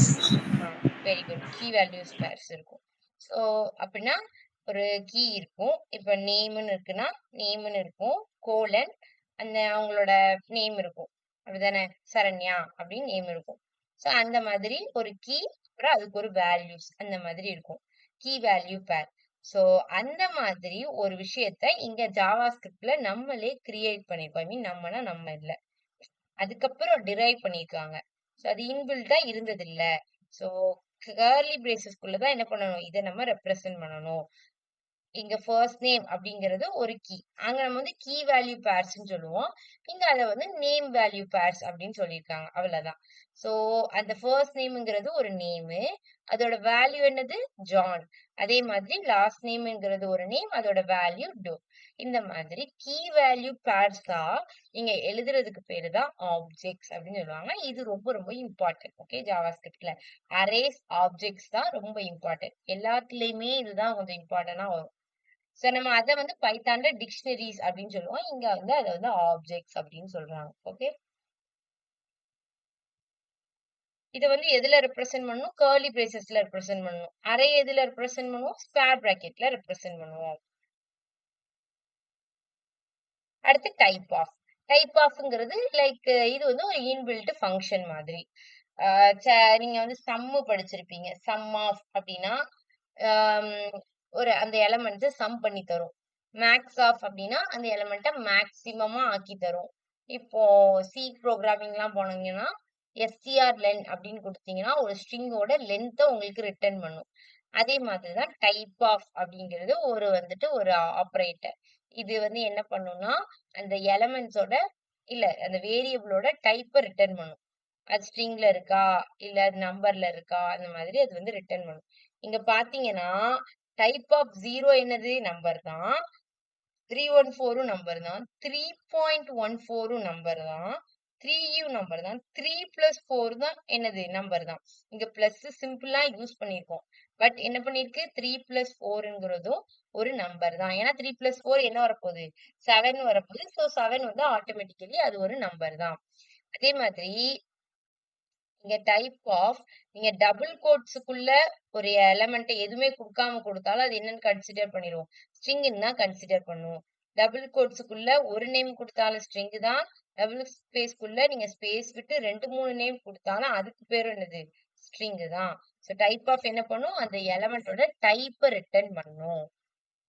Very good. Key values pairs இருக்கும். ஸோ அப்படின்னா ஒரு கீ இருக்கும். இப்ப நேம்னு இருக்குன்னா நேம்னு இருக்கும், கோலன் அந்த அவங்களோட நேம் இருக்கும். அப்படிதானே, சரண்யா அப்படின்னு நேம் இருக்கும். ஸோ அந்த மாதிரி ஒரு கீ, அப்புறம் அதுக்கு ஒரு வேல்யூஸ் அந்த மாதிரி இருக்கும். கீ வேல்யூ பேர். ஸோ அந்த மாதிரி ஒரு விஷயத்த இங்க ஜாவாஸ்கிரிப்ட்ல நம்மளே கிரியேட் பண்ணிருக்கோம். ஐ மீன் நம்ம இல்ல, அதுக்கப்புறம் டிரைவ் பண்ணிருக்காங்க. ஸோ அது இன்பில்டா இருந்தது இல்ல. ஸோ கர்லி பிரேசஸ்க்குள்ளதான் என்ன பண்ணணும், இதை நம்ம ரெப்ரசென்ட் பண்ணணும். இங்க ஃபர்ஸ்ட் நேம் அப்படிங்கிறது ஒரு கீ. அங்க நம்ம வந்து கீ வேல்யூ பேர்ஸ்ன்னு சொல்லுவோம். இங்க அதை வந்து நேம் வேல்யூ பேர்ஸ் அப்படின்னு சொல்லியிருக்காங்க. அவ்வளவுதான். சோ அந்த ஃபர்ஸ்ட் நேம்ங்கிறது ஒரு நேமு, அதோட வேல்யூ என்னது ஜான். அதே மாதிரி லாஸ்ட் நேம்ங்கிறது ஒரு நேம், அதோட வேல்யூ டோ. இந்த மாதிரி கீ வேல்யூ பேர்ஸ் தான் நீங்க எழுதுறதுக்கு பேரு தான் ஆப்ஜெக்ட்ஸ் அப்படின்னு சொல்லுவாங்க. இது ரொம்ப ரொம்ப இம்பார்ட்டன்ட். ஓகே, ஜாவாஸ்கிரிப்ட்ல அரேஸ் ஆப்ஜெக்ட்ஸ் தான் ரொம்ப இம்பார்ட்டன்ட். எல்லாத்துலயுமே இதுதான் கொஞ்சம் இம்பார்ட்டன்டா வரும். சோ நம்ம அதை வந்து பைத்தான்ல டிக்ஷனரிஸ் அப்படின்னு சொல்லுவோம். இங்க வந்து அதை வந்து ஆப்ஜெக்ட்ஸ் அப்படின்னு சொல்றாங்க. ஓகே, இதை வந்து எதுல ரெப்ரசென்ட் பண்ணணும், கர்லி பிரேசஸ்ல ரெப்ரசென்ட் பண்ணணும். அரே எதுல ரெப்ரசென்ட் பண்ணுவோம், ஸ்கொயர் பிராக்கெட்ல ரெப்ரசென்ட் பண்ணுவோம். அடுத்து டைப் ஆஃப். டைப் ஆஃப்ங்கிறது லைக் இது வந்து ஒரு இன்பில்ட் ஃபங்க்ஷன் மாதிரி. நீங்க வந்து சம்மு படிச்சிருப்பீங்க. சம் ஆஃப் அப்படின்னா ஒரு அந்த எலமெண்ட்ஸை சம் பண்ணி தரும். மேக்ஸ் ஆஃப் அப்படின்னா அந்த எலமெண்ட்டை மேக்சிமமா ஆக்கி தரும். இப்போ சி ப்ரோக்ராமிங் எல்லாம் போனீங்கன்னா எஸ்டிஆர் லென் அப்படின்னு கொடுத்தீங்கன்னா ஒரு ஸ்ட்ரிங்கோட லென்த்தை உங்களுக்கு ரிட்டர்ன் பண்ணும். அதே மாதிரிதான் டைப் ஆஃப் அப்படிங்கிறது ஒரு வந்துட்டு ஒரு ஆப்ரேட்டர். இது வந்து என்ன பண்ணும்னா அந்த எலமெண்ட்ஸோட இல்ல அந்த வேரியபிளோட டைப்பை ரிட்டர்ன் பண்ணும். அது ஸ்ட்ரிங்ல இருக்கா இல்ல அது நம்பர்ல இருக்கா அந்த மாதிரி அது வந்து ரிட்டர்ன் பண்ணும். இங்க பாத்தீங்கன்னா டைப் ஆஃப் 0 என்னது நம்பர் தான், 314 நம்பர் தான், 3.14 நம்பர் தான், 3u நம்பர் தான், 3+4 தான் என்னது நம்பர் தான். இங்க பிளஸ் சிம்பிளா யூஸ் பண்ணிருக்கோம். பட் என்ன பண்ணிருக்கு 3+4ங்கிறதும் ஒரு நம்பர் தான். ஏன்னா 3+4 என்ன வரப்போகுது 7 வரப்போகுது. ஸோ 7 வந்து ஆட்டோமேட்டிக்கலி அது ஒரு நம்பர் தான். அதே மாதிரி இங்க டைப் ஆஃப் நீங்க டபுள் கோட்ஸுக்குள்ள ஒரு எலமெண்ட்டை எதுவுமே கொடுக்காம கொடுத்தாலும் அது என்னன்னு கன்சிடர் பண்ணிடுவோம், ஸ்ட்ரிங்னு தான் கன்சிடர் பண்ணுவோம். டபுள் கோட்ஸுக்குள்ள ஒரு நேம் கொடுத்தாலும் ஸ்ட்ரிங் தான், டபுள் ஸ்பேஸ்க்குள்ள நீங்க ஸ்பேஸ் விட்டு 2-3 நேம் கொடுத்தாலும் அதுக்கு பேரு என்னது ஸ்ட்ரிங் தான். ஸோ டைப் ஆஃப் என்ன பண்ணும், அந்த எலமெண்டோட டைப்பை ரிட்டர்ன் பண்ணும்.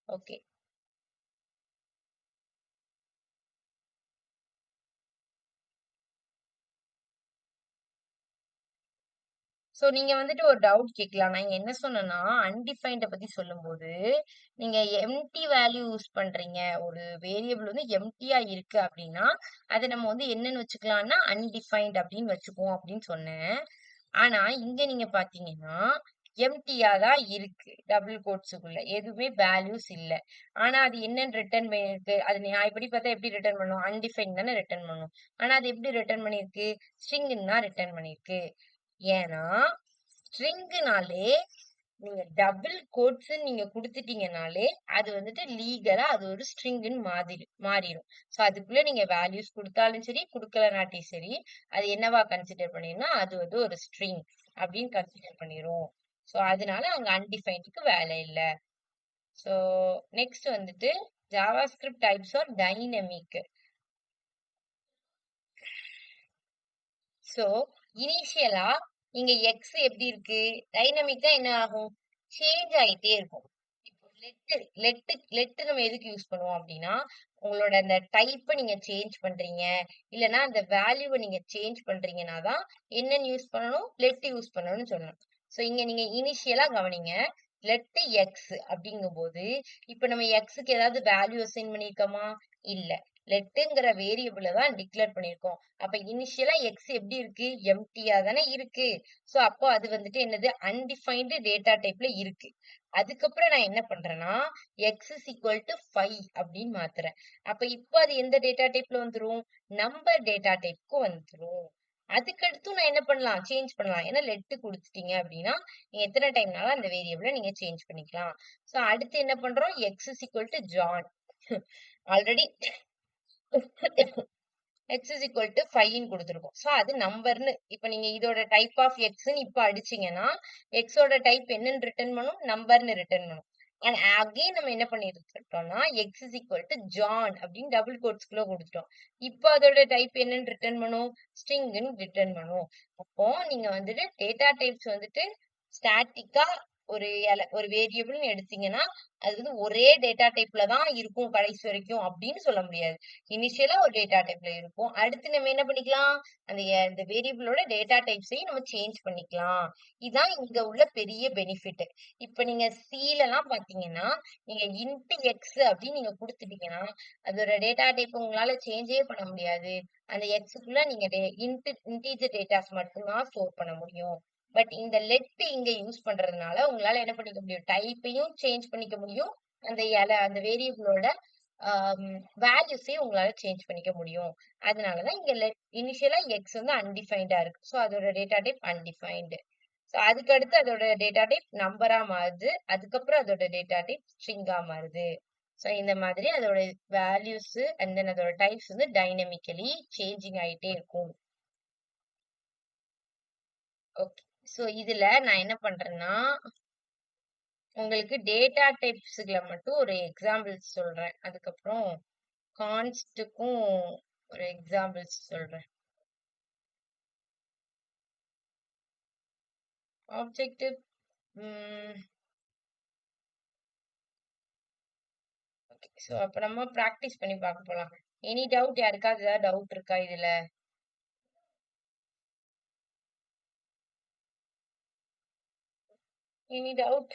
ஓகே, சோ நீங்க வந்துட்டு ஒரு டவுட் கேட்கலாம். நான் இங்க என்ன சொன்னேன்னா அன்டிஃபைன்ட பத்தி சொல்லும்போது நீங்க எம்டி வேல்யூ யூஸ் பண்றீங்க, ஒரு வேரியபிள் வந்து எம்டியா இருக்கு அப்படின்னா அதை நம்ம வந்து என்னன்னு வச்சுக்கலாம்னா அன்டிஃபைன்ட் அப்படின்னு வச்சுக்குவோம் அப்படின்னு சொன்னேன். ஆனா இங்க நீங்க பாத்தீங்கன்னா எம்டியா தான் இருக்கு, டபுள் கோட்ஸுக்குள்ள எதுவுமே வேல்யூஸ் இல்ல. ஆனா அது என்னன்னு ரிட்டர்ன் பண்ணிருக்கு, அது நியாயப்படி பார்த்தா எப்படி ரிட்டர்ன் பண்ணும், அன்டிஃபைன் தானே ரிட்டர்ன் பண்ணும். ஆனா அது எப்படி ரிட்டர்ன் பண்ணிருக்கு, ஸ்ட்ரிங்னு தான் ரிட்டர்ன் பண்ணிருக்கு. ஏன்னா ஸ்ட்ரிங்னாலே நீங்க டபுள் கோட்ஸ் நீங்க குடுத்துட்டீங்கனாலே அது வந்துட்டு லீகலா அது ஒரு ஸ்ட்ரிங்னு மாறிடும். சோ அதுக்குள்ள நீங்க வேல்யூஸ் கொடுத்தாலும் சரி கொடுக்கலனாட்டி சரி அது என்னவா கன்சிடர் பண்ணிரும்னா அது வந்து ஒரு ஸ்ட்ரிங் அப்படின்னு கன்சிடர் பண்ணிரும். சோ அதனால அங்க அன்டிஃபைன்டுக்கு வேலை இல்ல. சோ நெக்ஸ்ட் வந்துட்டு JavaScript types are dynamic. So இனிஷியலா இங்க எக்ஸ் எப்படி இருக்கு, டைனமிக்கா என்ன ஆகும், சேஞ்ச் ஆயிட்டே இருக்கும். இப்போ லெட் நம்ம எதுக்கு யூஸ் பண்ணுவோம் அப்படின்னா உங்களோட அந்த டைப்பை நீங்க சேஞ்ச் பண்றீங்க இல்லைன்னா அந்த வேல்யூவை நீங்க சேஞ்ச் பண்றீங்கன்னா தான் என்னன்னு யூஸ் பண்ணணும், லெட் யூஸ் பண்ணணும்னு சொல்லணும். சோ இங்க நீங்க இனிஷியலா கவனிங்க, லெட் எக்ஸ் அப்படிங்கும் போது இப்ப நம்ம எக்ஸுக்கு ஏதாவது வேல்யூ அசைன் பண்ணிருக்கோமா, இல்ல. லெட்டுங்கிற வேரியபிள தான் டிக்ளேர் பண்ணிருக்கோம். அப்ப இனிஷியலா எக்ஸ் எப்படி இருக்கு, எம்டியா தானே இருக்கு. சோ அப்போ அது வந்துட்டு என்னது அன்டிஃபைன்டு டேட்டா டைப்ல இருக்கு. அதுக்கப்புறம் நான் என்ன பண்றேன்னா எக்ஸ் இஸ் ஈக்குவல் டு 5 அப்படின்னு மாத்துறேன். அப்ப இப்போ அது எந்த டேட்டா டைப்ல வந்துரும், நம்பர் டேட்டா டைப்க்கு வந்துரும். அதுக்கடுத்து நான் என்ன பண்ணலாம், சேஞ்ச் பண்ணலாம். ஏன்னா லெட் கொடுத்துட்டீங்க அப்படின்னா நீங்க எத்தனை டைம்னாலும் அந்த வேரியபிள நீங்க சேஞ்ச் பண்ணிக்கலாம். சோ அடுத்து என்ன பண்றோம், x is equal to John. Already x is equal to 5ன்னு கொடுத்துருக்கோம். சோ அது நம்பர்னு இப்ப நீங்க இதோட டைப் ஆஃப் எக்ஸ்ன்னு இப்ப அடிச்சீங்கன்னா எக்ஸோட டைப் என்னன்னு ரிட்டர்ன் பண்ணும், நம்பர்னு ரிட்டர்ன் பண்ணும். அண்ட் அகைன் நம்ம என்ன பண்ணிருக்கோம்னா x is equal to John அப்படின்னு டபுள் கோட்ஸ்குள்ள கொடுத்துட்டோம். இப்போ அதோட டைப் என்னன்னு ரிட்டர்ன் பண்ணும், ஸ்ட்ரிங்னு ரிட்டர்ன் பண்ணும். அப்போ நீங்க வந்துட்டு டேட்டா டைப்ஸ் வந்துட்டு ஸ்டாட்டிக்கா ஒரு வேரியபிள்னு எடுத்தீங்கன்னா அது வந்து ஒரே டேட்டா டைப்ல தான் இருக்கும் கடைசி வரைக்கும் அப்படின்னு சொல்ல முடியாது. இனிஷியலா ஒரு டேட்டா டைப்ல இருக்கும். அடுத்து நம்ம என்ன பண்ணிக்கலாம், அந்த வேரியபிளோட டேட்டா டைப்ஸையும் நம்ம சேஞ்ச் பண்ணிக்கலாம். இதான் இங்க உள்ள பெரிய பெனிஃபிட். இப்ப நீங்க C-லலாம் பாத்தீங்கன்னா நீங்க இன்ட் எக்ஸ் அப்படின்னு நீங்க கொடுத்துட்டீங்கன்னா அதோட டேட்டா டைப் உங்களால சேஞ்சே பண்ண முடியாது. அந்த எக்ஸுக்குள்ள நீங்க இன்டீஜர் டேட்டாஸ் மட்டும்தான் ஸ்டோர் பண்ண முடியும். பட் இந்த லெட் இங்க யூஸ் பண்றதுனால உங்களால என்ன பண்ணிக்க முடியும், டைப்பையும் சேஞ்ச் பண்ணிக்க முடியும். அந்த வேரியபிளோட வேல்யூஸையும் உங்களால சேஞ்ச் பண்ணிக்க முடியும். அதனாலதான் இங்க இனிஷியலா எக்ஸ் வந்து அன்டிஃபைன்டா இருக்கு. ஸோ அதோட டேட்டா டைப் அன்டிஃபைன்டு. ஸோ அதுக்கு அடுத்து அதோட டேட்டா டைப் நம்பரா மாறுது. அதுக்கப்புறம் அதோட டேட்டா டைப் ஸ்ட்ரிங்கா மாறுது. ஸோ இந்த மாதிரி அதோட வேல்யூஸ் அண்ட் தென் அதோட டைப்ஸ் வந்து டைனமிக்கலி சேஞ்சிங் ஆயிட்டே இருக்கும். ஓகே. ஸோ இதுல நான் என்ன பண்றேன்னா உங்களுக்கு டேட்டா டைப்ஸ்ல மட்டும் ஒரு எக்ஸாம்பிள்ஸ் சொல்றேன். அதுக்கப்புறம் கான்ஸ்டுக்கும் ஒரு எக்ஸாம்பிள்ஸ் சொல்றேன். Objective okay. ஸோ அப்ப நம்ம ப்ராக்டிஸ் பண்ணி பார்க்க போலாம். Any doubt? யாருக்காவது ஏதாவது டவுட் இருக்கா இதுல? Any doubt?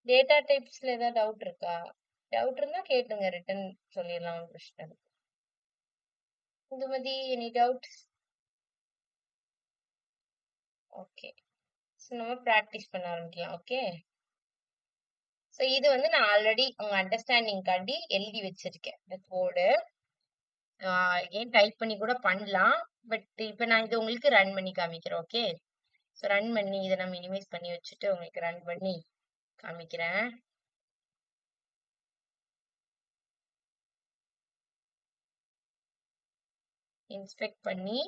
டேட்டா டைப்ஸ்ல ஏதாவது டவுட் இருக்கா? டவுட் இருந்தா கேட்டுங்க, ரிட்டன் சொல்லிடலாம், ஒண்ணும் பிரச்சனை இல்லை. Indumathi, any doubts? Okay. So நம்ம ப்ராக்டிஸ் பண்ண ஆரம்பிக்கலாம். ஓகே. ஸோ இது வந்து நான் ஆல்ரெடி உங்க அண்டர்ஸ்டாண்டிங்காண்டி எழுதி வச்சிருக்கேன் இந்த கோடு. ஏன் டைப் பண்ணி கூட பண்ணலாம். பட் இப்போ நான் இது உங்களுக்கு ரன் பண்ணி காமிக்கிறேன். ஓகே. ஸோ ரன் பண்ணி இதை நான் மினிமைஸ் பண்ணி வச்சுட்டு உங்களுக்கு ரன் பண்ணி காமிக்கிறேன். இன்ஸ்பெக்ட் பண்ணி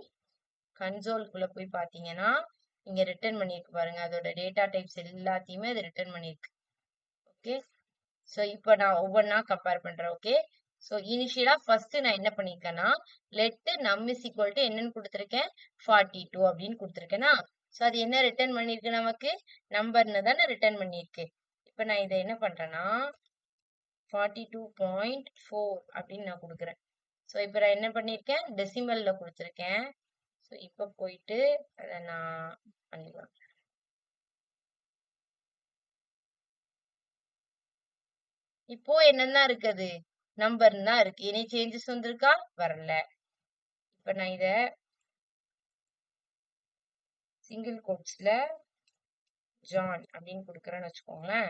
கன்சோல்குள்ள போய் பாத்தீங்கன்னா இங்க ரிட்டர்ன் பண்ணிருக்கு பாருங்க. அதோட டேட்டா டைப்ஸ் எல்லாத்தையுமே அது ரிட்டர்ன் பண்ணிருக்கு. ஓகே. ஸோ இப்போ நான் ஒவ்வொன்றா கம்பேர் பண்றேன். ஓகே. ஸோ இனிஷியலா ஃபர்ஸ்ட் நான் என்ன பண்ணிருக்கேன்னா லெட் நம் இஸ் ஈக்குவல் டு என்னன்னு கொடுத்துருக்கேன், 42 அப்படின்னு கொடுத்துருக்கேன்னா ஸோ அது என்ன ரிட்டர்ன் பண்ணிருக்கு, நமக்கு நம்பர்னு தானே ரிட்டர்ன் பண்ணிருக்கு. இப்போ நான் இதை என்ன பண்றேன்னா 42.4 அப்படின்னு நான் கொடுக்குறேன். ஸோ இப்போ நான் என்ன பண்ணிருக்கேன், டெசிமல்ல கொடுத்துருக்கேன். ஸோ இப்போ போயிட்டு அதை நான் பண்ணிக்கலாம். இப்போ என்னதான் இருக்குது, நம்பர் தான் இருக்கு. எனி சேஞ்சஸ் வந்திருக்கா, வரல. இப்ப நான் இத சிங்கிள் கோட்ஸ்ல ஜான் அப்படின்னு கொடுக்குறேன்னு வச்சுக்கோங்களேன்.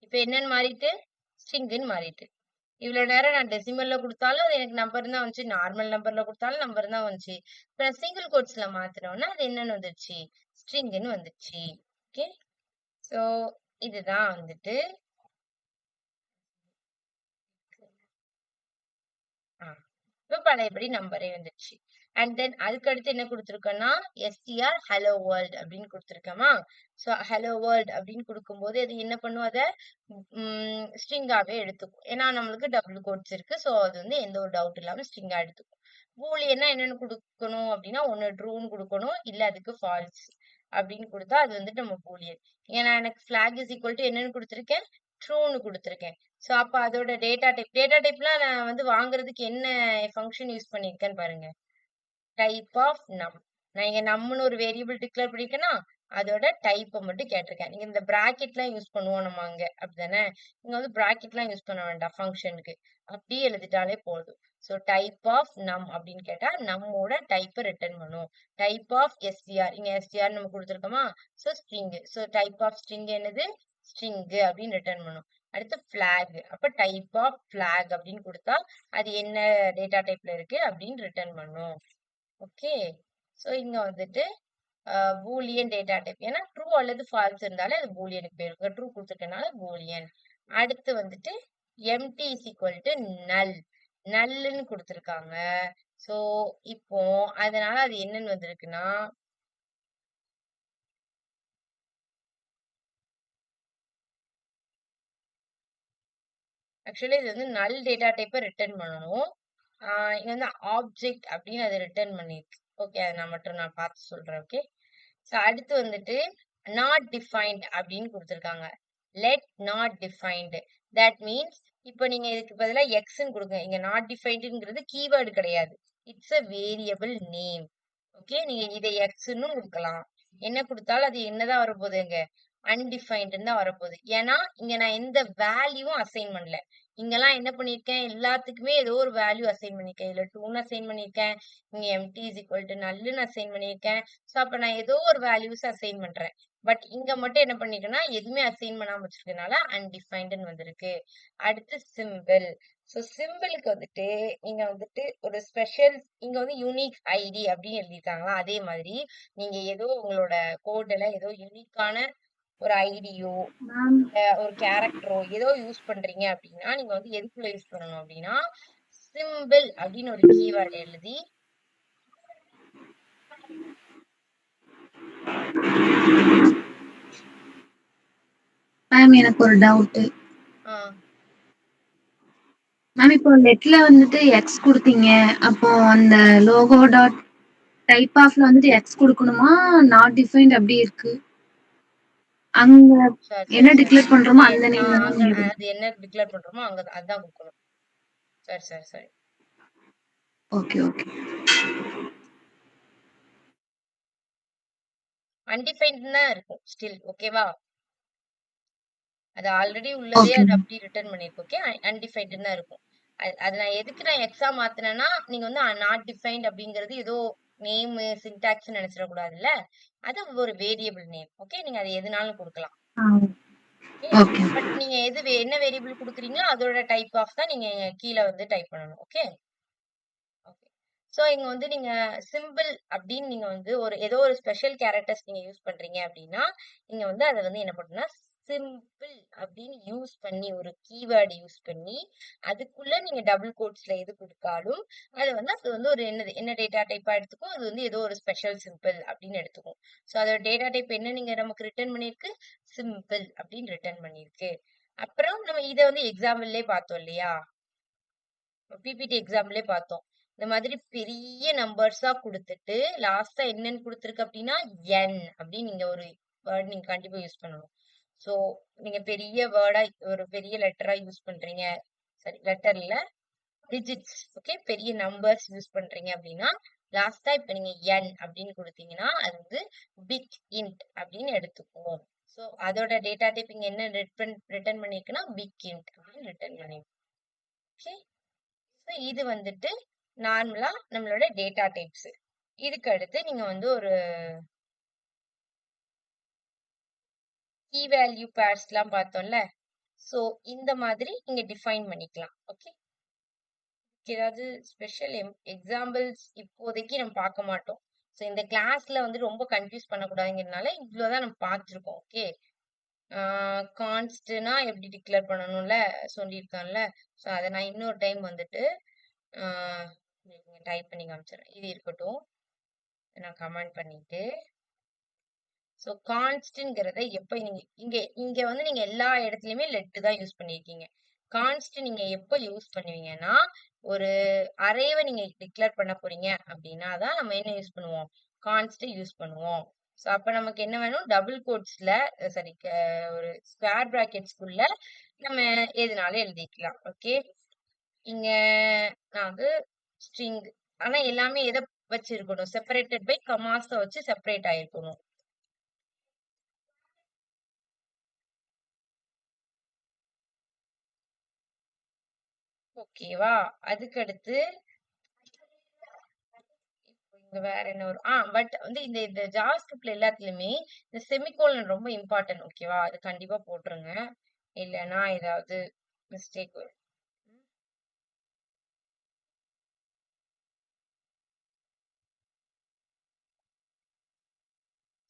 இப்ப என்னன்னு மாறிட்டு, ஸ்ட்ரிங்னு மாறிட்டு. இவ்வளவு நேரம் நான் டெசிமல்ல கொடுத்தாலும் அது எனக்கு நம்பர் தான் வந்துச்சு, நார்மல் நம்பர்ல கொடுத்தாலும் நம்பர் தான் வந்துச்சு. இப்ப நான் சிங்கிள் கோட்ஸ்ல மாத்தினோம்னா அது என்னன்னு வந்துருச்சு, ஸ்ட்ரிங்னு வந்துருச்சு. ஓகே. சோ இதுதான் வந்துட்டு இப்ப பழையபடி நம்பரே வந்துருச்சு. அண்ட் தென் அதுக்கு அடுத்து என்ன கொடுத்துருக்கோம்னா எஸ்டிஆர் ஹலோ வேர்ல்ட் அப்படின்னு கொடுத்துருக்கோமா. ஸோ ஹலோ வேர்ல்ட் அப்படின்னு கொடுக்கும்போது அது என்ன பண்ணும், அதை ஸ்ட்ரிங்காவே எடுத்துக்கும். ஏன்னா நம்மளுக்கு டபுள் கோட்ஸ் இருக்கு. ஸோ அது வந்து எந்த ஒரு டவுட் இல்லாம ஸ்ட்ரிங்கா எடுத்துக்கும். பூலியன்னா என்னன்னு கொடுக்கணும் அப்படின்னா ஒன்னு ட்ரூன்னு கொடுக்கணும், இல்ல அதுக்கு ஃபால்ஸ் அப்படின்னு கொடுத்தா அது வந்துட்டு நம்ம பூலியன். ஏன்னா எனக்கு ஃபிளாக் இஸ் ஈக்குவல் டு என்னன்னு கொடுத்துருக்கேன், ட்ரூன்னு கொடுத்துருக்கேன். ஸோ அப்ப அதோட டேட்டா டைப்லாம் நான் வந்து வாங்குறதுக்கு என்ன ஃபங்க்ஷன் யூஸ் பண்ணிருக்கேன்னு பாருங்க, டைப் ஆஃப் நம். நான் இங்க நம்மன்னு ஒரு வேரியபிள் டிக்ளேர் பண்ணிருக்கேன்னா அதோட டைப்பை மட்டும் கேட்டிருக்கேன். நீங்க இந்த பிராக்கெட்லாம் யூஸ் பண்ணுவோம் நம்ம அங்க, அப்படிதானே. இங்க வந்து பிராக்கெட்லாம் யூஸ் பண்ண வேண்டாம் ஃபங்க்ஷனுக்கு, அப்படியே எழுதிட்டாலே போதும். ஸோ டைப் ஆஃப் நம் அப்படின்னு கேட்டா நம்மோட டைப்பை ரிட்டர்ன் பண்ணும். டைப் ஆஃப் எஸ்டிஆர், இங்க எஸ்டிஆர் நம்ம கொடுத்துருக்கோமா, so string. So type of string என்னது, ஸ்ட்ரிங் அப்படின்னு ரிட்டர்ன் பண்ணும். அடுத்து பிளாக், அப்ப டைப் ஆஃப் பிளாக் அப்படின்னு கொடுத்தா அது என்ன டேட்டா டைப்ல இருக்கு அப்படின்னு ரிட்டர்ன் பண்ணும். ஓகே. ஸோ இங்க வந்துட்டு பூலியன் டேட்டா டைப், ஏன்னா ட்ரூ அல்லது ஃபால்ஸ் இருந்தாலே அது பூலியனுக்கு போயிருக்கும். ட்ரூ கொடுத்துட்டனால பூலியன். அடுத்து வந்துட்டு எம்டி இஸ் ஈக்குவல் டு நல், நல்லுன்னு கொடுத்துருக்காங்க. ஸோ இப்போ அதனால அது என்னன்னு வந்திருக்குன்னா ஆக்சுவலி இது வந்து நல் டேட்டா டைப்பை ரிட்டர்ன் பண்ணணும். இங்க வந்து ஆப்ஜெக்ட் அப்படின்னு அது ரிட்டர்ன் பண்ணிருக்கு. ஓகே, அதை நான் பார்த்து சொல்றேன். ஓகே, ஸோ அடுத்து வந்துட்டு நாட் டிஃபைன்ட் அப்படின்னு கொடுத்துருக்காங்க. Let not defined, that means இப்போ நீங்க இதுக்கு பதிலாக எக்ஸ்ன்னு கொடுங்க. இங்க நாட் டிஃபைன்டுங்கிறது கீவேர்டு கிடையாது, it's a variable name. Okay, நீங்க இதை எக்ஸ்ன்னு கொடுக்கலாம். என்ன கொடுத்தாலும் அது என்னதான் வரப்போகுதுங்க, அன்டிஃபைன்டுன்னு தான் வரப்போகுது. ஏன்னா இங்க நான் எந்த வேல்யூவும் அசைன் பண்ணல. இங்கெல்லாம் என்ன பண்ணிருக்கேன், எல்லாத்துக்குமே ஏதோ ஒரு வேல்யூ அசைன் பண்ணிருக்கேன். இதுல 2ன்னு அசைன் பண்ணிருக்கேன், இங்க எம்டி இஸ் ஈக்குவல் டு நல்லுன்னு அசைன் பண்ணிருக்கேன். ஸோ அப்ப நான் ஏதோ ஒரு வேல்யூஸ் அசைன் பண்றேன். பட் இங்க மட்டும் என்ன பண்ணிருக்கேன்னா எதுவுமே அசைன் பண்ணாம வச்சிருக்கனால அன்டிஃபைன்டுன்னு வந்திருக்கு. அடுத்து சிம்பிள். ஸோ சிம்பிளுக்கு வந்துட்டு நீங்க வந்துட்டு ஒரு ஸ்பெஷல், இங்க வந்து யூனிக் ஐடி அப்படின்னு எழுதியிருக்காங்களா, அதே மாதிரி நீங்க ஏதோ உங்களோட கோட்ல ஏதோ யூனிக்கான ஒரு ஐடியோ மேம் ஒரு கேரக்டரோ ஏதோ யூஸ் பண்றீங்க அப்படின்னா நீங்க வந்து எதுக்குள்ள யூஸ் பண்ணணும் அப்படின்னா சிம்பிள் அப்படின்னு ஒரு கீவேர்ட் எழுதி மேம் எனக்கு ஒரு டவுட். ஆஹ் மேம் இப்போ லெட்ல வந்துட்டு எக்ஸ் கொடுத்தீங்க, அப்போ அந்த லோகோ டாட் டைப் ஆஃப்ல வந்துட்டு எக்ஸ் கொடுக்கணுமா, நாட் டிஃபைன்ட் அப்படி இருக்கு? அங்க சரி என்ன சரி சரி டிக்ளேர் பண்றோமோ அந்த நேம் தான் அங்க இங்க அது என்ன டிக்ளேர் பண்றோமோ அங்க அதான் கொடுக்கணும். சரி சரி சரி ஓகே ஓகே. அன்டிஃபைன்ட் தான் இருக்கும் ஸ்டில். ஓகேவா, அது ஆல்ரெடி உள்ளதே ஓகே அது அப்படி ரிட்டர்ன் பண்ணிருக்கு. ஓகே, அன்டிஃபைன்டு தான் இருக்கும். அது நான் எதுக்கு எக்ஸா மாத்தினேன்னா நீங்க வந்து நாட் டிஃபைன்ட் அப்படிங்கிறது ஏதோ நேம் சின்டாக்ஸ் நினைச்சிடக்கூடாதுல்ல, அது ஒரு வேரியபிள் நேம். ஓகே, நீங்க அது எதுனாலும் கொடுக்கலாம். ஓகே. பட் நீங்க என்ன வேரியபிள் கொடுக்குறீங்களோ அதோட டைப் ஆஃப் தான் நீங்க கீழே வந்து டைப் பண்ணணும். Okay okay. ஸோ இங்க வந்து நீங்க சிம்பிள் அப்படின்னு நீங்க வந்து ஏதோ ஒரு ஸ்பெஷல் கேரக்டர்ஸ் நீங்க யூஸ் பண்றீங்க அப்படின்னா நீங்க வந்து அதை வந்து என்ன பண்ணுன்னா சிம்பிள் அப்படின்னு யூஸ் பண்ணி ஒரு கீவேர்டு யூஸ் பண்ணி அதுக்குள்ள நீங்க டபுள் கோட்ஸ்ல எது கொடுத்தாலும் அது வந்து ஒரு என்ன டேட்டா டைப்பா எடுத்துக்கும், அது வந்து ஏதோ ஒரு ஸ்பெஷல் சிம்பிள் அப்படின்னு எடுத்துக்கும். ஸோ அதோட டேட்டா டைப் என்ன நீங்க நமக்கு ரிட்டர்ன் பண்ணிருக்கு, சிம்பிள் அப்படின்னு ரிட்டர்ன் பண்ணிருக்கு. அப்புறம் நம்ம இதை வந்து எக்ஸாம்பிள்லயே பார்த்தோம் இல்லையா, பிபிடி எக்ஸாம்பிளே பார்த்தோம். இந்த மாதிரி பெரிய நம்பர்ஸா கொடுத்துட்டு லாஸ்டா என்னன்னு கொடுத்துருக்கு அப்படின்னா என் அப்படின்னு நீங்க ஒரு வேர்ட் நீங்க கண்டிப்பா யூஸ் பண்ணணும். சோ நீங்க பெரிய வேர்டா ஒரு பெரிய லெட்டரா யூஸ் பண்றீங்க, சரி லெட்டர் இல்ல டிஜிட்ஸ், ஓகே, பெரிய நம்பர்ஸ் யூஸ் பண்றீங்க அப்படின்னா லாஸ்டா இப்ப நீங்க என் அப்படின்னு கொடுத்தீங்கன்னா அது வந்து பிக் இன்ட் அப்படின்னு எடுத்துக்குவோம். சோ அதோட டேட்டா டைப் இங்க என்ன ரிட்டர்ன் பண்ணிருக்குன்னா பிக் இன்ட் அப்படின்னு ரிட்டர்ன் பண்ணிருக்கு. ஓகே, இது வந்துட்டு நார்மலா நம்மளோட டேட்டா டைப்ஸ். இதுக்கு அடுத்து நீங்க வந்து ஒரு கீ வேல்யூ பேர்ஸ் எல்லாம் பார்த்தோம்ல, சோ இந்த மாதிரி நீங்க டிஃபைன் பண்ணிக்கலாம். ஓகே, ஏதாவது ஸ்பெஷல் எக்ஸாம்பிள்ஸ் இப்போதைக்கு நம்ம பார்க்க மாட்டோம். ஸோ இந்த கிளாஸ்ல வந்து ரொம்ப கன்ஃபியூஸ் பண்ணக்கூடாதுங்கிறதுனால இவ்வளவுதான் நம்ம பார்த்துருக்கோம். ஓகே, கான்ஸ்ட்னா எப்படி டிக்ளேர் பண்ணணும்ல சொல்லியிருக்கான்ல, ஸோ அதை நான் இன்னொரு டைம் வந்துட்டு டைப் பண்ணி காமிச்சிடுறேன். இது இருக்கட்டும், நான் கமெண்ட் பண்ணிட்டு. ஸோ கான்ஸ்ட்ங்கிறத எப்ப நீங்க இங்க இங்க வந்து நீங்க எல்லா இடத்துலயுமே லெட் தான் யூஸ் பண்ணிருக்கீங்க. கான்ஸ்ட் நீங்க எப்ப யூஸ் பண்ணுவீங்கன்னா ஒரு அரேவை நீங்க டிக்ளேர் பண்ண போறீங்க அப்படின்னா தான் நம்ம என்ன யூஸ் பண்ணுவோம், கான்ஸ்ட் யூஸ் பண்ணுவோம். ஸோ அப்ப நமக்கு என்ன வேணும், டபுள் கோட்ஸ்ல சாரி ஒரு ஸ்கொயர் பிராக்கெட்ஸ்குள்ள நம்ம எதுனாலும் எழுதிக்கலாம். ஓகே, இங்க நான் வந்து ஸ்ட்ரிங், ஆனா எல்லாமே எதை வச்சிருக்கணும், செப்பரேட்டட் பை கமாஸ வச்சு செப்பரேட் ஆயிருக்கணும். ஓகேவா, அதுக்கு அடுத்து இங்க வேற என்ன வரும், பட் வந்து இந்த ஜாவாஸ்கிரிப்ட்ல எல்லாத்துலயுமே இந்த செமிகோலன் ரொம்ப இம்பார்ட்டன்ட். ஓகேவா, அது கண்டிப்பா போட்டுருங்க, இல்லைன்னா ஏதாவது மிஸ்டேக் வரும்.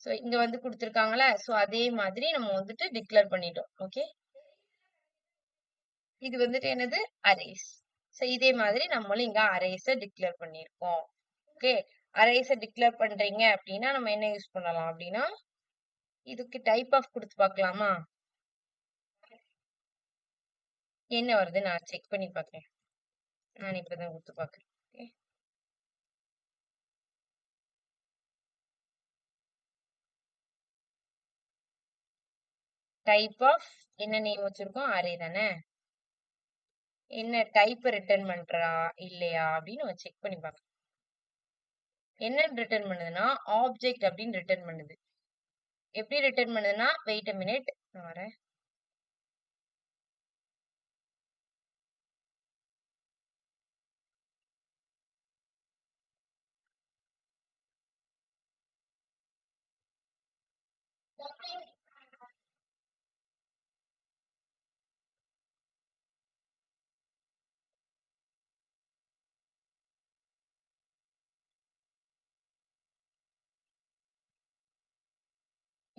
சோ இங்க வந்து கொடுத்துருக்காங்களா, சோ அதே மாதிரி நம்ம வந்துட்டு டிக்ளேர் பண்ணிட்டோம். ஓகே, இது வந்துட்டு என்னது, அரேஸ். சோ இதே மாதிரி நம்மளும் இங்க அரேஸ டிக்ளேர் பண்ணிருக்கோம். ஓகே, அரேஸ டிக்ளேர் பண்றீங்க அப்படின்னா நம்ம என்ன யூஸ் பண்ணலாம் அப்படின்னா இதுக்கு டைப் ஆஃப் கொடுத்து பார்க்கலாமா, என்ன வருது நான் செக் பண்ணி பார்க்கிறேன். நான் இப்பதான் கொடுத்து பாக்குறேன். ஓகே, டைப் ஆஃப் என்ன நேம் வச்சிருக்கோம், அரே தானே. என்ன டைப் ரிட்டர்ன் பண்றா இல்லையா அப்படின்னு நம்ம செக் பண்ணி பார்க்கலாம். என்ன ரிட்டர்ன் பண்ணுதுன்னா ஆப்ஜெக்ட் அப்படின்னு ரிட்டர்ன் பண்ணுது. எப்படி ரிட்டர்ன் பண்ணுதுன்னா, வெயிட் அ மினிட், நான் வரேன்.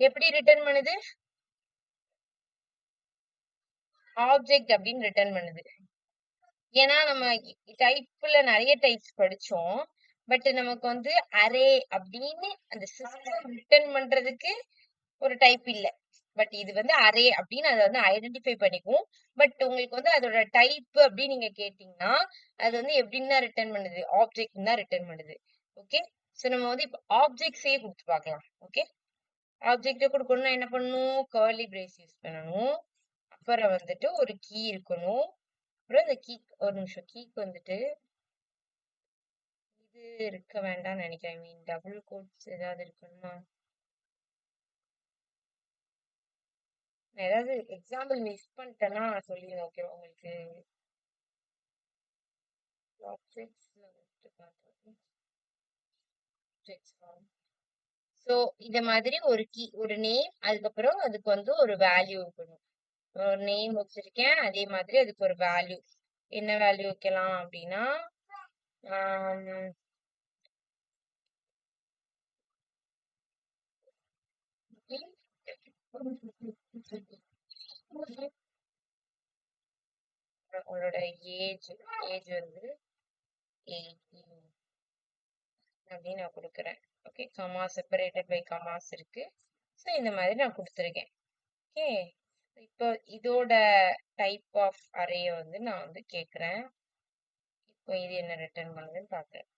எப்படி ரிட்டர்ன் பண்ணுது, ஆப்ஜெக்ட் அப்படின்னு ரிட்டர்ன் பண்ணுது. ஏன்னா நம்ம டைப்ல நிறைய டைப்ஸ் படிச்சோம். பட் நமக்கு வந்து அரே அப்படின்னு அந்த சிஸ்டம் ரிட்டர்ன் பண்றதுக்கு ஒரு டைப் இல்ல. பட் இது வந்து அரே அப்படின்னு அதை வந்து ஐடென்டிஃபை பண்ணிக்கும். பட் உங்களுக்கு வந்து அதோட டைப் அப்படின்னு நீங்க கேட்டீங்கன்னா அது வந்து எப்படின்னு தான் ரிட்டர்ன் பண்ணுது, ஆப்ஜெக்ட் தான் ரிட்டர்ன் பண்ணுது. ஓகே, சோ நம்ம வந்து இப்போ ஆப்ஜெக்ட்ஸே கொடுத்து பார்க்கலாம். ஓகே, ஆப்ஜெக்ட் கொடுக்கணும்னா என்ன பண்ணணும், கர்லி பிரேஸ் யூஸ் பண்ணணும். அப்புறம் வந்துட்டு ஒரு கீ இருக்கணும். அப்புறம் இந்த கீ, ஒரு நிமிஷம், கீக்கு வந்துட்டு இது இருக்க வேண்டாம்னு நினைக்கிறேன். மீன் டபுள் கோட்ஸ் ஏதாவது இருக்கணுமா, ஏதாவது எக்ஸாம்பிள் மிஸ் பண்ணிட்டேன்னா சொல்லிடுங்க. ஓகே, உங்களுக்கு ஆப்ஜெக்ட்ஸ்ல வந்துட்டு பார்த்தோம். ஸோ இத மாதிரி ஒரு கீ, ஒரு நேம், அதுக்கப்புறம் அதுக்கு வந்து ஒரு வேல்யூ இருக்கணும். ஒரு நேம் வச்சிருக்கேன், அதே மாதிரி அதுக்கு ஒரு வேல்யூ. என்ன வேல்யூ வைக்கலாம் அப்படின்னா உங்களோட ஏஜ் ஏஜ் வந்து 18 அப்படின்னு நான் கொடுக்குறேன். Okay, comma separated by Khamas இருக்கு. ஸோ இந்த மாதிரி நான் கொடுத்துருக்கேன். ஓகே, இப்போ இதோட டைப் ஆஃப் அரேயை வந்து நான் வந்து கேட்குறேன். இப்போ இது என்ன ரிட்டர்ன் பண்ணுதுன்னு பார்க்குறேன்.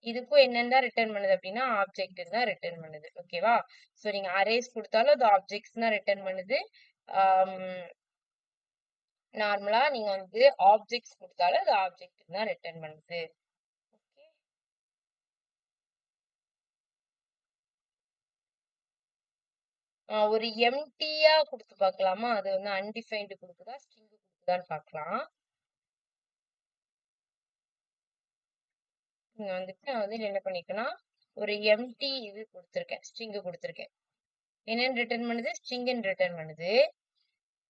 இதுக்கும் என்னன்னு தான் ரிட்டர்ன் பண்ணுது அப்படின்னா ஆப்ஜெக்ட் தான் ரிட்டர்ன் பண்ணுது. ஓகேவா, ஸோ நீங்க அரேஸ் கொடுத்தாலும் அது ஆப்ஜெக்ட்ஸ் தான் ரிட்டர்ன் பண்ணுது. நார்மலா நீங்க வந்து ஆப்ஜெக்ட்ஸ் கொடுத்தாலும் அது ஆப்ஜெக்ட் தான் ரிட்டர்ன் பண்ணுது. ஓகே, ஒரு எம்டியா கொடுத்து பார்க்கலாமா, அது வந்து அன்டிஃபைன்டு கொடுக்குதா ஸ்ட்ரிங் கொடுக்குதான்னு பார்க்கலாம். நீங்க வந்துட்டு நான் வந்து என்ன பண்ணிக்கன்னா ஒரு எம்டி இது கொடுத்துருக்கேன், ஸ்ட்ரிங் கொடுத்துருக்கேன். என்னன்னு ரிட்டர்ன் பண்ணுது, ஸ்ட்ரிங்னு ரிட்டர்ன் பண்ணுது.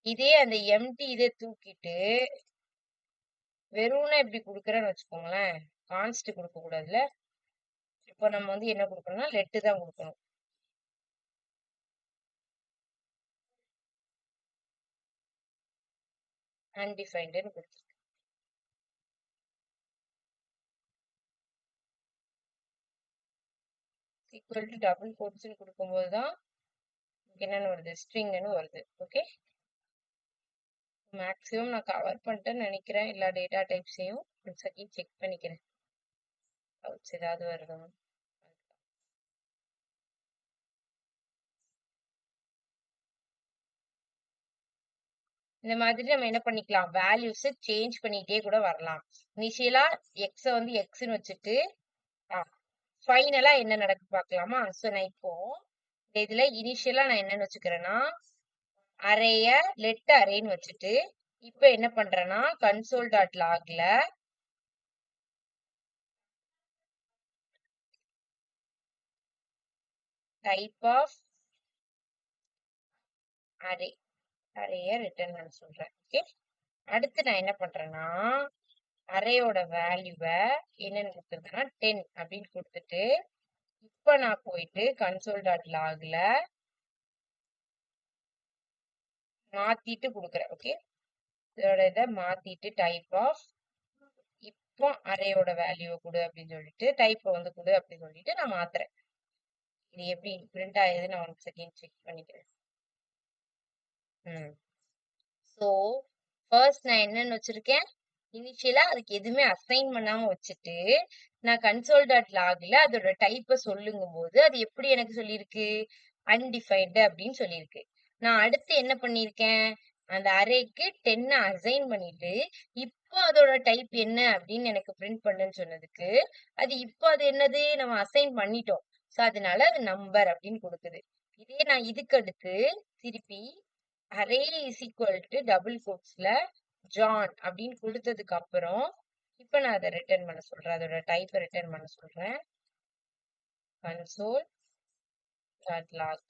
இதே அந்த எம்டி இதை தூக்கிட்டு வெறும்னா இப்படி கொடுக்குறேன்னு வச்சுக்கோங்களேன், கான்ஸ்ட் கொடுக்க கூடாதுல. இப்போ நம்ம வந்து என்ன கொடுக்கணும்னா லெட்டு தான் கொடுக்கணும். அன்டிஃபைன்டுன்னு கொடுத்துருக்கேன். ஈக்குவல் டு டபுள் கோட்ஸ்ன்னு கொடுக்கும்போது தான் என்னன்னு வருது, ஸ்ட்ரிங்னு வருது. ஓகே, மேக்ஸிமம் நான் கவர் பண்ணிட்டேன்னு நினைக்கிறேன் எல்லா டேட்டா டைப்ஸையும். சரி, செக் பண்ணிக்கிறேன் டவுட்ஸ் ஏதாவது வருதா. இந்த மாதிரி நம்ம என்ன பண்ணிக்கலாம், வேல்யூஸ் சேஞ்ச் பண்ணிட்டே கூட வரலாம். இனிஷியலா எக்ஸ வந்து எக்ஸ்ன்னு வச்சுட்டு ஃபைனலா என்ன நடக்கு பார்க்கலாமா. ஸோ நான் இப்போ இதுல இனிஷியலா நான் என்னன்னு வச்சுக்கிறேன்னா அரேய லெட் அரேன்னு வச்சுட்டு இப்போ என்ன பண்றேன்னா கன்சோல் டாட் லாக்ல டைப் ஆஃப் அரே, அரேய ரிட்டர்ன் பண்ண சொல்றேன். ஓகே, அடுத்து நான் என்ன பண்றேன்னா அரேயோட வேல்யூவை என்னன்னு கொடுத்துருக்கேன்னா 10 அப்படின்னு கொடுத்துட்டு இப்ப நான் போயிட்டு கன்சோல் டாட் லாக்ல மாத்திட்டு கொடுக்குறேன். ஓகே, இதோட இதை மாத்திட்டு டைப் ஆஃப் இப்போ அரேயோட வேல்யூவை கொடு அப்படின்னு சொல்லிட்டு டைப்பை வந்து கொடு அப்படின்னு சொல்லிட்டு நான் மாத்துறேன். இது எப்படி பிரிண்ட் ஆகுது நான் ஒரு செகண்ட் செக் பண்ணிக்கிறேன். ஸோ ஃபர்ஸ்ட் நான் என்னன்னு வச்சிருக்கேன், இனிஷியலா அதுக்கு எதுவுமே அசைன் பண்ணாம வச்சுட்டு நான் console.logல அதோட டைப்ப சொல்லுங்கும் போது அது எப்படி எனக்கு சொல்லியிருக்கு அன்டிஃபைன்டு அப்படின்னு சொல்லியிருக்கு. நான் அடுத்து என்ன பண்ணியிருக்கேன் அந்த அரேக்கு 10 அசைன் பண்ணிட்டு இப்போ அதோட டைப் என்ன அப்படின்னு எனக்கு பிரிண்ட் பண்ணுன்னு சொன்னதுக்கு அது இப்போ அது என்னது நம்ம அசைன் பண்ணிட்டோம். சோ அதனால அது நம்பர் அப்படின்னு கொடுக்குது. இதே நான் இதுக்கு அடுத்து திருப்பி array is equal to double கோட்ஸ்ல ஜான் அப்படின்னு கொடுத்ததுக்கு அப்புறம் இப்ப நான் அதை ரிட்டர்ன் பண்ண சொல்றேன். அதோட டைப்பை ரிட்டர்ன் பண்ண சொல்றேன். console.log.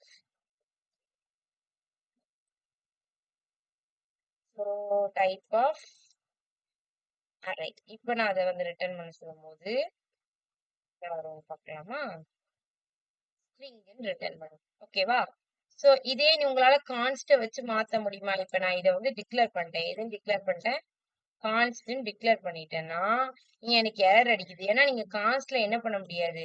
So type of array. இப்ப நான் அதை வந்து ரிட்டர்ன் பண்ண சொல்லும் போது பார்க்கலாமா string ரிட்டர்ன் பண்ணும். ஓகேவா? சோ இதே உங்களால கான்ஸ்ட வச்சு மாத்த முடியுமா? இப்ப நான் இதை வந்து டிக்ளேர் பண்ணிட்டேன். எதுவும் டிக்ளேர் பண்ணிட்டேன் கான்ஸ்ட்னு டிக்ளேர் பண்ணிட்டேன்னா நீங்க எனக்கு எரர் அடிக்குது. ஏன்னா நீங்க கான்ஸ்ட்ல என்ன பண்ண முடியாது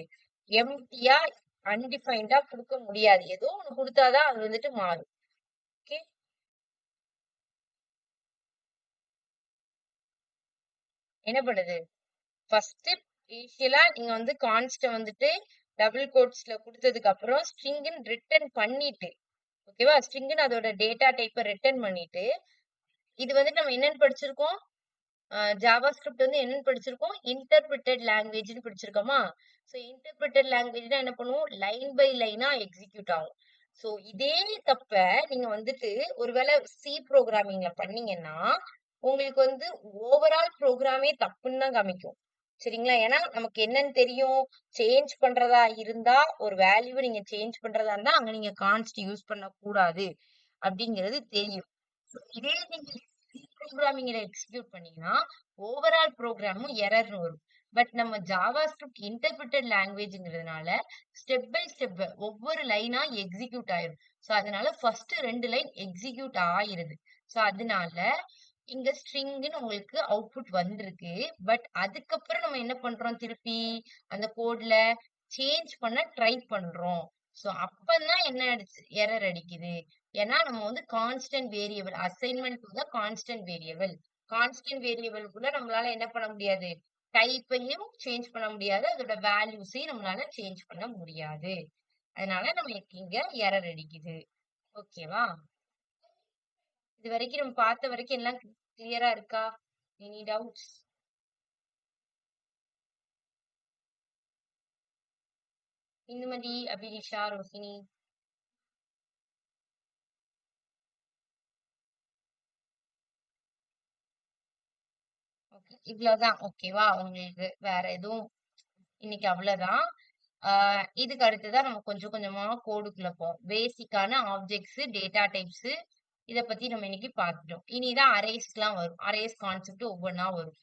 எம்டியா அன்டிஃபைன்டா கொடுக்க முடியாது. ஏதோ ஒண்ணு கொடுத்தாதான் அது வந்துட்டு மாறும். ஓகே என்ன பண்ணுது ஃபர்ஸ்ட் இனிஷியலா நீங்க வந்து கான்ஸ்ட வந்துட்டு டபுள் கோட்ஸ்ல கொடுத்ததுக்கு அப்புறம் ஸ்ட்ரிங் ரிட்டர்ன் பண்ணிட்டு ஓகேவா ஸ்ட்ரிங் அதோட டேட்டா டைப்பை ரிட்டர்ன் பண்ணிட்டு இது வந்துட்டு நம்ம என்னன்னு படிச்சிருக்கோம் ஜாவா ஸ்கிரிப்ட் வந்து என்னன்னு படிச்சிருக்கோம் இன்டர்பிரிட்டட் லாங்குவேஜ்னு படிச்சிருக்கோமா சோ இன்டர்பிரிட்டட் லாங்குவேஜ்னா என்ன பண்ணுவோம் லைன் பை லைனா எக்ஸிக்யூட் ஆகும். சோ இதே தப்ப நீங்க வந்துட்டு ஒருவேளை சி ப்ரோக்ராமிங்ல பண்ணீங்கன்னா உங்களுக்கு வந்து ஓவரால் ப்ரோக்ராமே தப்புன்னு தான் காமிக்கும். சரிங்களா? ஏன்னா நமக்கு என்னன்னு தெரியும் சேஞ்ச் பண்றதா இருந்தா ஒரு வேல்யூ நீங்க சேஞ்ச் பண்றதா இருந்தா அங்க நீங்க கான்ஸ்ட் யூஸ் பண்ண கூடாது அப்படிங்கிறது தெரியும். இதே நீங்க சி ப்ரோக்ராமிங்ல எக்ஸிக்யூட் பண்ணீங்கன்னா ஓவரால் ப்ரோக்ராமும் எரர்னு வரும். பட் நம்ம ஜாவா ஸ்கிரிப்ட் இன்டர்பிரிட்டட் லாங்குவேஜ்ங்கிறதுனால ஸ்டெப் பை ஸ்டெப் ஒவ்வொரு லைனா எக்ஸிக்யூட் ஆயிரும். சோ அதனால ஃபர்ஸ்ட் 2 லைன் எக்ஸிக்யூட் ஆயிருது. சோ அதனால இங்க ஸ்ட்ரிங்னு உங்களுக்கு அவுட்புட் வந்திருக்கு. பட் அதுக்கப்புறம் நம்ம என்ன பண்றோம் திருப்பி அந்த கோட்ல சேஞ்ச் பண்ண ட்ரை பண்றோம். சோ அப்பதான் என்ன எரர் அடிக்குது ஏன்னா நம்ம வந்து constant variable assignment to the constant variable constant வேரியபிள்குள்ள நம்மளால என்ன பண்ண முடியாது டைப்பையும் சேஞ்ச் பண்ண முடியாது அதோட வேல்யூஸையும் நம்மளால சேஞ்ச் பண்ண முடியாது. அதனால நமக்கு இங்க எரர் அடிக்குது. ஓகேவா? இது வரைக்கும் நம்ம பார்த்த வரைக்கும் எல்லாம் கிளியரா இருக்கா? Any doubts? Indumathi, Abinisha, Rohini. Okay இவ்வளவுதான். ஓகேவா? உங்களுக்கு வேற எதுவும் இன்னைக்கு அவ்வளவுதான். இதுக்கு அடுத்துதான் நம்ம கொஞ்சம் கொஞ்சமா கோடுக்குள்ள போவோம். பேசிக்கான ஆப்ஜெக்ட்ஸ் டேட்டா டைப்ஸ் இத பத்தி நம்ம இன்னைக்கு பார்த்துட்டோம். இனிதான் அரேஸ்க்குலாம் வரும். அரேஸ் கான்செப்ட் ஒவ்வொன்னா வரும்.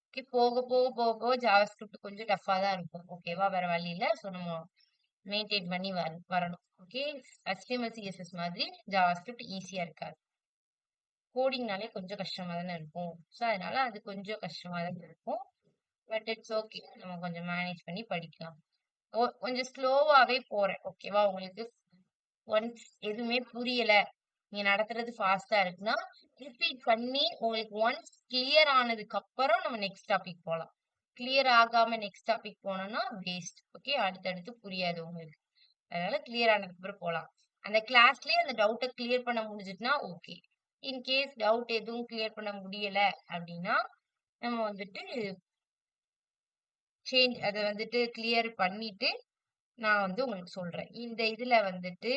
ஓகே போக போக போக போக ஜாவா ஸ்கிரிப்ட் கொஞ்சம் டஃபா தான் இருக்கும். ஓகேவா? வேற வழி இல்ல. சோ நம்ம மெயின்டைன் பண்ணி வரணும். ஓகே HTML CSS மாதிரி ஜாவா ஸ்கிரிப்ட் ஈஸியா இருக்காது. கோடிங்னாலே கொஞ்சம் கஷ்டமா தானே இருக்கும். சோ அதனால அது கொஞ்சம் கஷ்டமா தான் இருக்கும். But it's okay. நம்ம கொஞ்சம் மேனேஜ் பண்ணி படிக்கலாம். கொஞ்சம் ஸ்லோவாவே போறேன். ஓகேவா? உங்களுக்கு ஒன்ஸ் எதுவுமே புரியல நீங்க நடத்துறது ஃபாஸ்டா இருக்குன்னா ரிப்பீட் பண்ணி உங்களுக்கு ஒன்ஸ் கிளியர் ஆனதுக்கு அப்புறம் நம்ம நெக்ஸ்ட் டாபிக் போலாம். கிளியர் ஆகாம நெக்ஸ்ட் டாபிக் போனோம்னா வேஸ்ட். ஓகே அடுத்தடுத்து புரியாது உங்களுக்கு. அதனால கிளியர் ஆனதுக்கு அப்புறம் போலாம். அந்த கிளாஸ்லயே அந்த டவுட்டை கிளியர் பண்ண முடிஞ்சிட்டுனா ஓகே. இன்கேஸ் டவுட் எதுவும் கிளியர் பண்ண முடியல அப்படின்னா நம்ம வந்துட்டு சேஞ்ச் அதை வந்துட்டு கிளியர் பண்ணிட்டு நான் வந்து உங்களுக்கு சொல்றேன். இந்த இதுல வந்துட்டு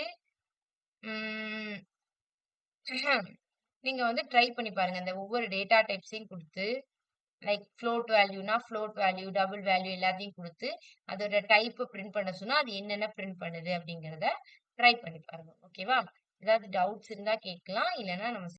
நீங்க வந்து ட்ரை பண்ணி பாருங்க. இந்த ஒவ்வொரு டேட்டா டைப்ஸையும் கொடுத்து லைக் ஃப்ளோட் வேல்யூனா ஃப்ளோட் வேல்யூ டபுள் வேல்யூ எல்லாத்தையும் கொடுத்து அதோட டைப் பிரிண்ட் பண்ண சொன்னா அது என்னென்ன பிரிண்ட் பண்ணுது அப்படிங்கறத ட்ரை பண்ணி பாருங்க. ஓகேவா? ஏதாவது டவுட்ஸ் இருந்தா கேட்கலாம். இல்லைன்னா நம்ம